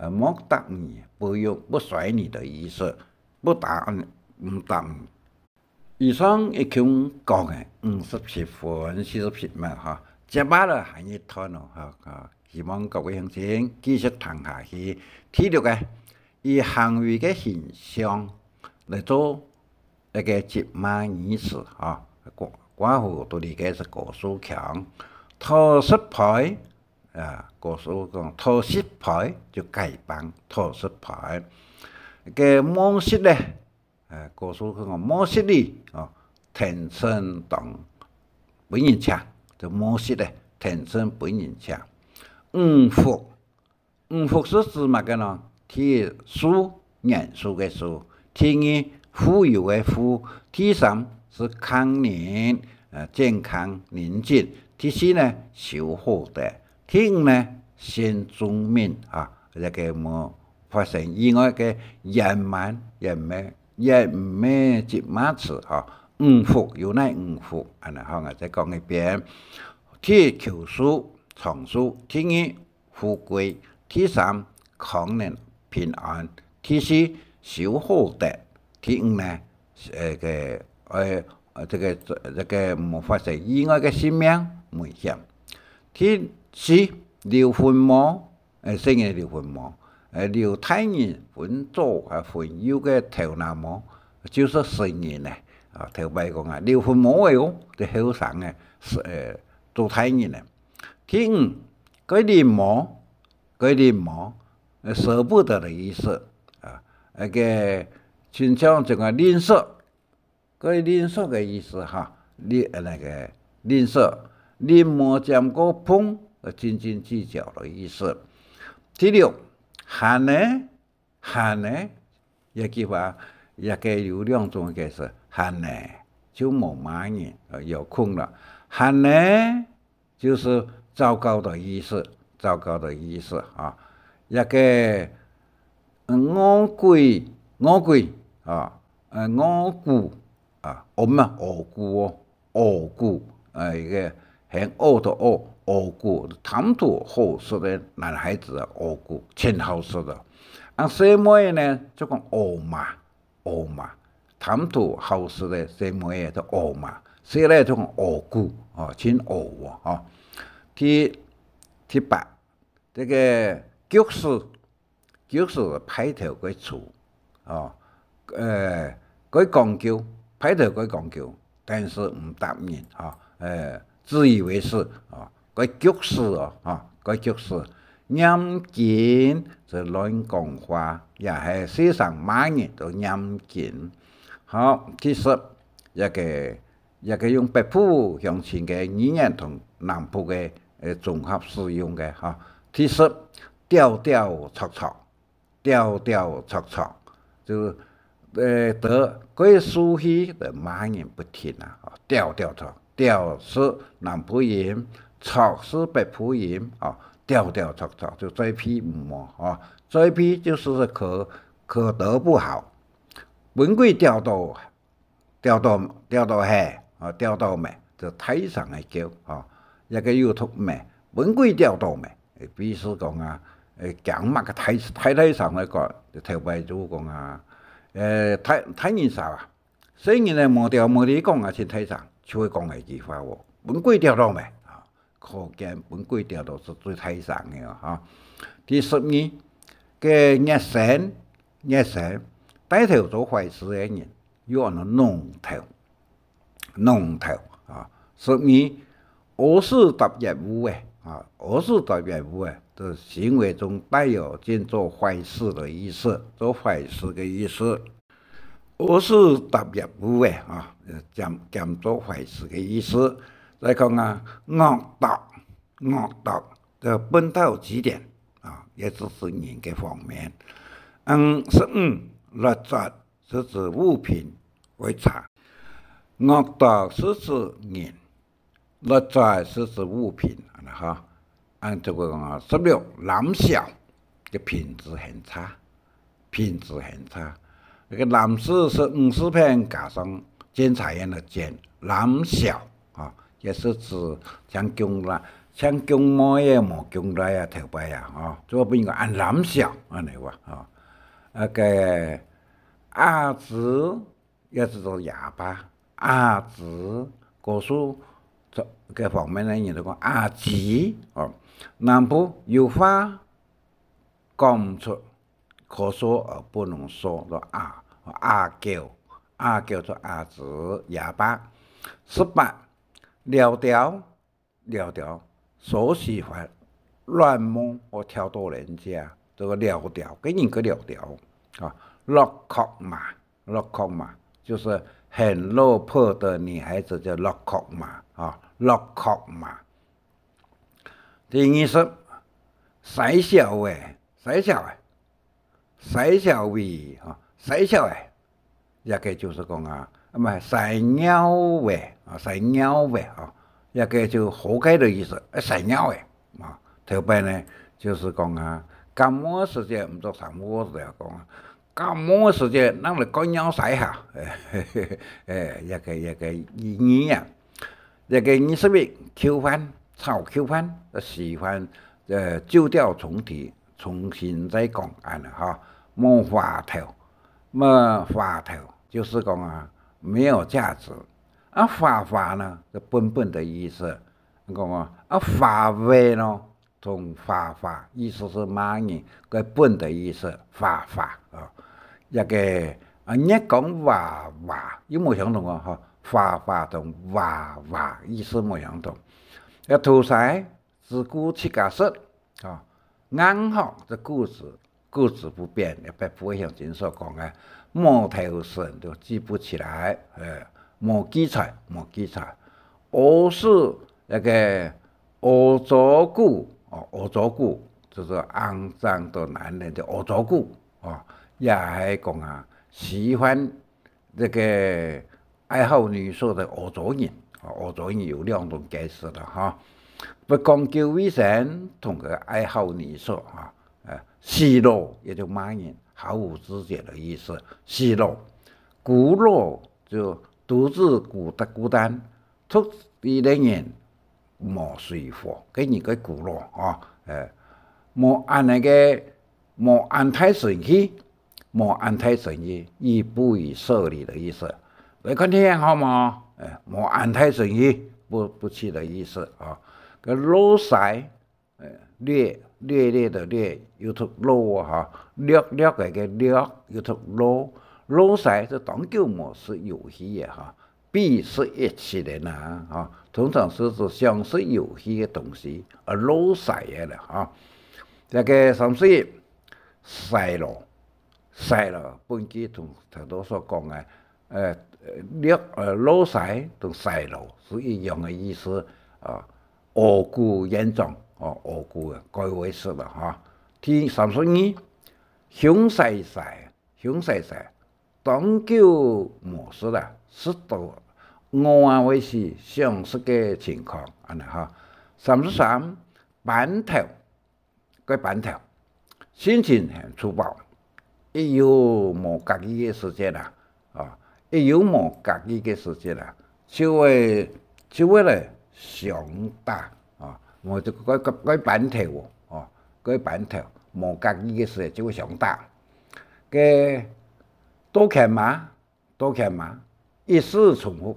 莫答你，不甩你的意思，不答唔答。以上一共讲的57分47秒接巴了还一套呢希望各位乡亲继续听下去，体谅嘅以行为嘅现象来做一个接马意思寡妇都理解是郭书强，拖失牌郭书讲拖失牌就丐帮拖失牌。个模式呢郭书讲模式哩天生当本人强，就模式呢天生本人强。五福是指乜嘅呢？第书严肃嘅书，第二富有嘅富，第三是康宁健康宁静，第四呢守护的，第五呢先宗命一個冇發生意外嘅隱瞞也唔咩接馬詞五福有哪五福？我再講一遍：第求書長壽，第二富貴，第三康寧平安，第四守護德，第五呢這個冇發生意外嘅性命危險。第四留魂魔，生嘅留魂魔，留太人分左分右嘅頭那魔，就是生人呢頭擺講留魂魔嘅就後生嘅做太人呢。第五嗰啲魔捨不得的意思個親像這個吝嗇，嗰吝嗇嘅意思那個吝嗇，吝莫將個碰斤斤計較的意思。第六，閒呢汉呢，一句话，一个有两种解释，汉呢就冇骂人，有空了。汉呢就是糟糕的意思，糟糕的意思啊。一个恶鬼，恶鬼啊，恶故啊，我们恶故哦，恶故，一个很恶的恶，恶故，谈吐好色的男孩子啊，恶故，挺好色的。什么呢？就讲恶嘛，恶嘛，谈吐好色的什么都恶嘛，所以呢，就讲恶故啊，挺恶啊。第八，这个就是派头个处啊，佢講究，派頭佢講究，但是唔答應啊，自以為是啊，佢就是啊，佢就是陰見就亂講話，也係世上罵人都陰見。好，其實一個用北部鄉村嘅語言同南部嘅綜合使用嘅嚇，其實調調錯錯，調調錯錯，就得嗰書氣的罵人不停啊，調調錯，調是南部音，錯是北部音啊，調調錯錯就嘴皮唔摸啊，嘴皮就是可得不好，本鬼調到海啊，調到咩就睇上嚟叫啊，一個要讀咩，本鬼調到咩，比如講啊，講乜嘅睇上嚟個頭擺組講啊。睇人少啊，雖然咧冇你講啊，先睇上，就會講一句話喎，本鬼調到未啊？可見本鬼調到是最睇上嘅嚇。第12嘅熱神帶頭做壞事嘅人，要按龍頭啊。12我是特別污嘅啊，我是特別污嘅。的行為中帶有盡做壞事的意思，做壞事的意思。我是特別污嘅啊，兼做壞事嘅意思。再講啊，惡毒的本到極點啊，也就是人嘅方面。15劣質是指物品為差，惡毒是指人，劣質是指物品哈。按这个讲16男小的品质很差，那个男士是50片加上检察院的检，男小啊，也是指像姜啦，像姜末也冇姜来啊，头摆啊，啊，做边个按男小安尼话啊，那个阿字也是做哑巴，阿字古书这个方面呢，人都讲阿字哦。南部有話講唔出，可說而不能說的阿叫做阿字啞巴。18聊調，所喜歡亂摸或挑逗人家，這個聊調跟人個聊調啊，落曲嘛，就是很落魄的女孩子叫落曲嘛啊，落曲嘛。第20使小嘅，一個就是講啊，唔係使鳥嘅啊，一個就活該的意思，使鳥嘅啊，頭擺呢就是講啊，咁麼時間唔做什麼我都要講啊，咁麼時間讓你講鳥使下，一個意義啊，一個21Q翻。炒 Q 翻，喜歡舊調重提，重新再講案了哈。冇話頭就是講啊，沒有價值。法呢，是笨的意思。講啊，法位呢，同法意思是罵人，個笨的意思，法啊。一個一講話有冇相同啊？法同話意思冇相同。圖材自古七家室啊，硬學的固執不變，一般不會像前所講嘅冇頭神都記不起來，冇記載。我是那個惡作故就是骯髒的男人的惡作故也系讲啊，喜欢这个爱好女色的欧洲人，欧洲人有两种解释的不讲究卫生同个爱好女色西罗也就骂人，毫无知觉的意思。西罗，孤罗就独自孤单，独一个人无水火，跟你个孤罗无安太顺气，无安太顺气，亦不以色理的意思。你看天好吗？无安太顺气，不去的意思个落塞，略的略，又读落略个略，又读落。落塞是当旧模式游戏的必是一起的呢通常是指像是游戏的东西，而落塞的了这个31塞罗，本机同头多所讲的落塞同塞罗是一样的意思恶故严重恶故该回事了第32凶塞塞当旧模式啦，是到安为是相似的情况33板头，心情很粗暴，一有无家己的时间啦一有无家己的时间啦，就会咧上大我就改板头改板头无家己的时间就会上大个多看嘛，一时重复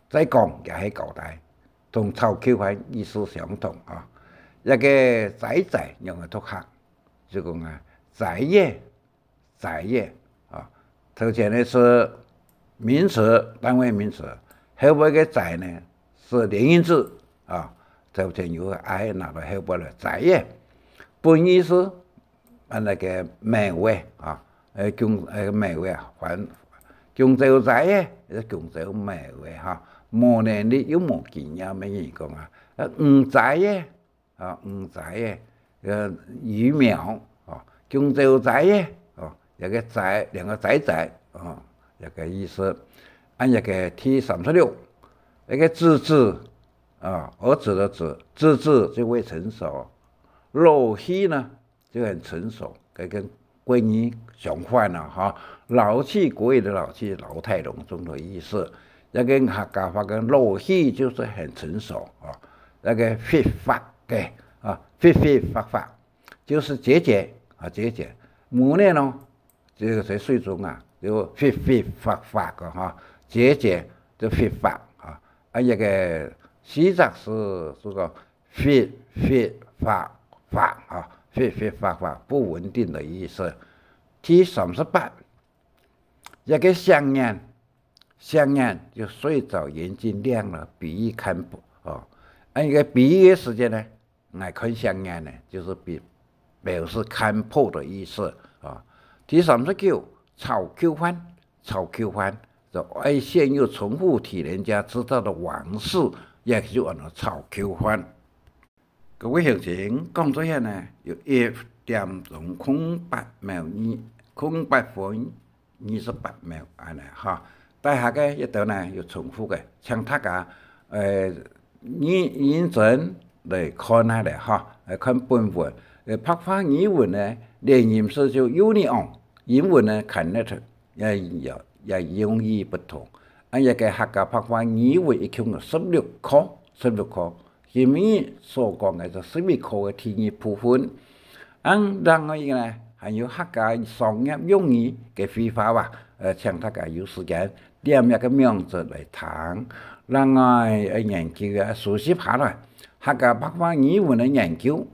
再讲也係交代，同抄 Q 番意思相同一個仔用嚟讀客，就講仔耶頭前呢是名詞，單位名詞，後邊嘅仔呢是連音字頭前有個 I 拿到後邊了仔耶，本意是那個美味美味強州仔耶，強州美味無能力又無經驗咩人講仔耶魚苗強州仔耶一個仔兩個仔一個意思。按一個第36一個子兒子的子就會成熟，老氣呢就很成熟，跟歸你相反了老氣國語的老氣，老態龍鍾的意思。一個客家話嘅老氣就是很成熟一個發發嘅發就是節節母呢咯，這個在水中就發嘅節節就發一個西則是這個發不穩定的意思。第38一個香眼就睡着眼睛亮了，比喻看破一個比喻的時間呢來看香眼呢就是表示看破的意思第39炒 Q 番就愛現又重複替人家知道的往事，也就按照炒 Q 番。各位鄉親講咗嘢呢，有1點鐘空8分28秒但係嘅一度呢要重複嘅，請大家認真嚟看下嚟看本文白話語文呢連音是就有你英文呢看得出也用意不同一個客家白話語文一共有16課前面所講嘅就12課嘅第2部分另外一個呢還有客家商業用語嘅繪畫請大家有時間點一個名字嚟談另外研究熟悉下來客家白話語文嘅研究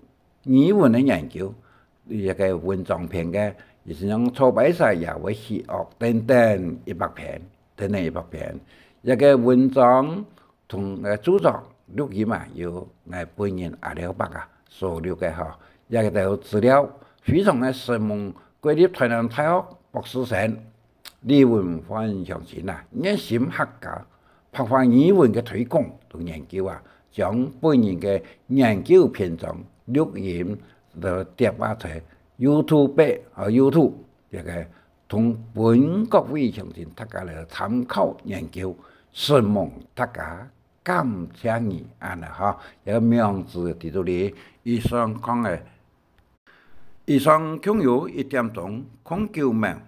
一個文章篇嘅而是用錯擺晒也會寫等等100篇一個文章同著作錄音有本人阿廖伯所錄嘅一個資料非常嘅深門國立台南大學博士生李文歡鄉親熱心客家白話語文嘅推廣同研究將本人嘅研究篇章錄音就疊埋出 YouTube 和 YouTube 这个同本国会相信大家来参考研究，希望大家感谢你安啦哈，一个名字伫度哩。以上讲的，以上共有1点钟，空9秒，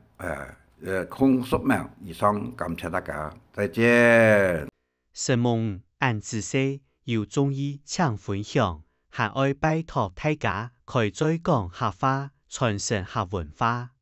空10秒。以上感谢大家，再见。
希望按自些有中意请分享，还爱拜託大家開再講客話，傳承客文化。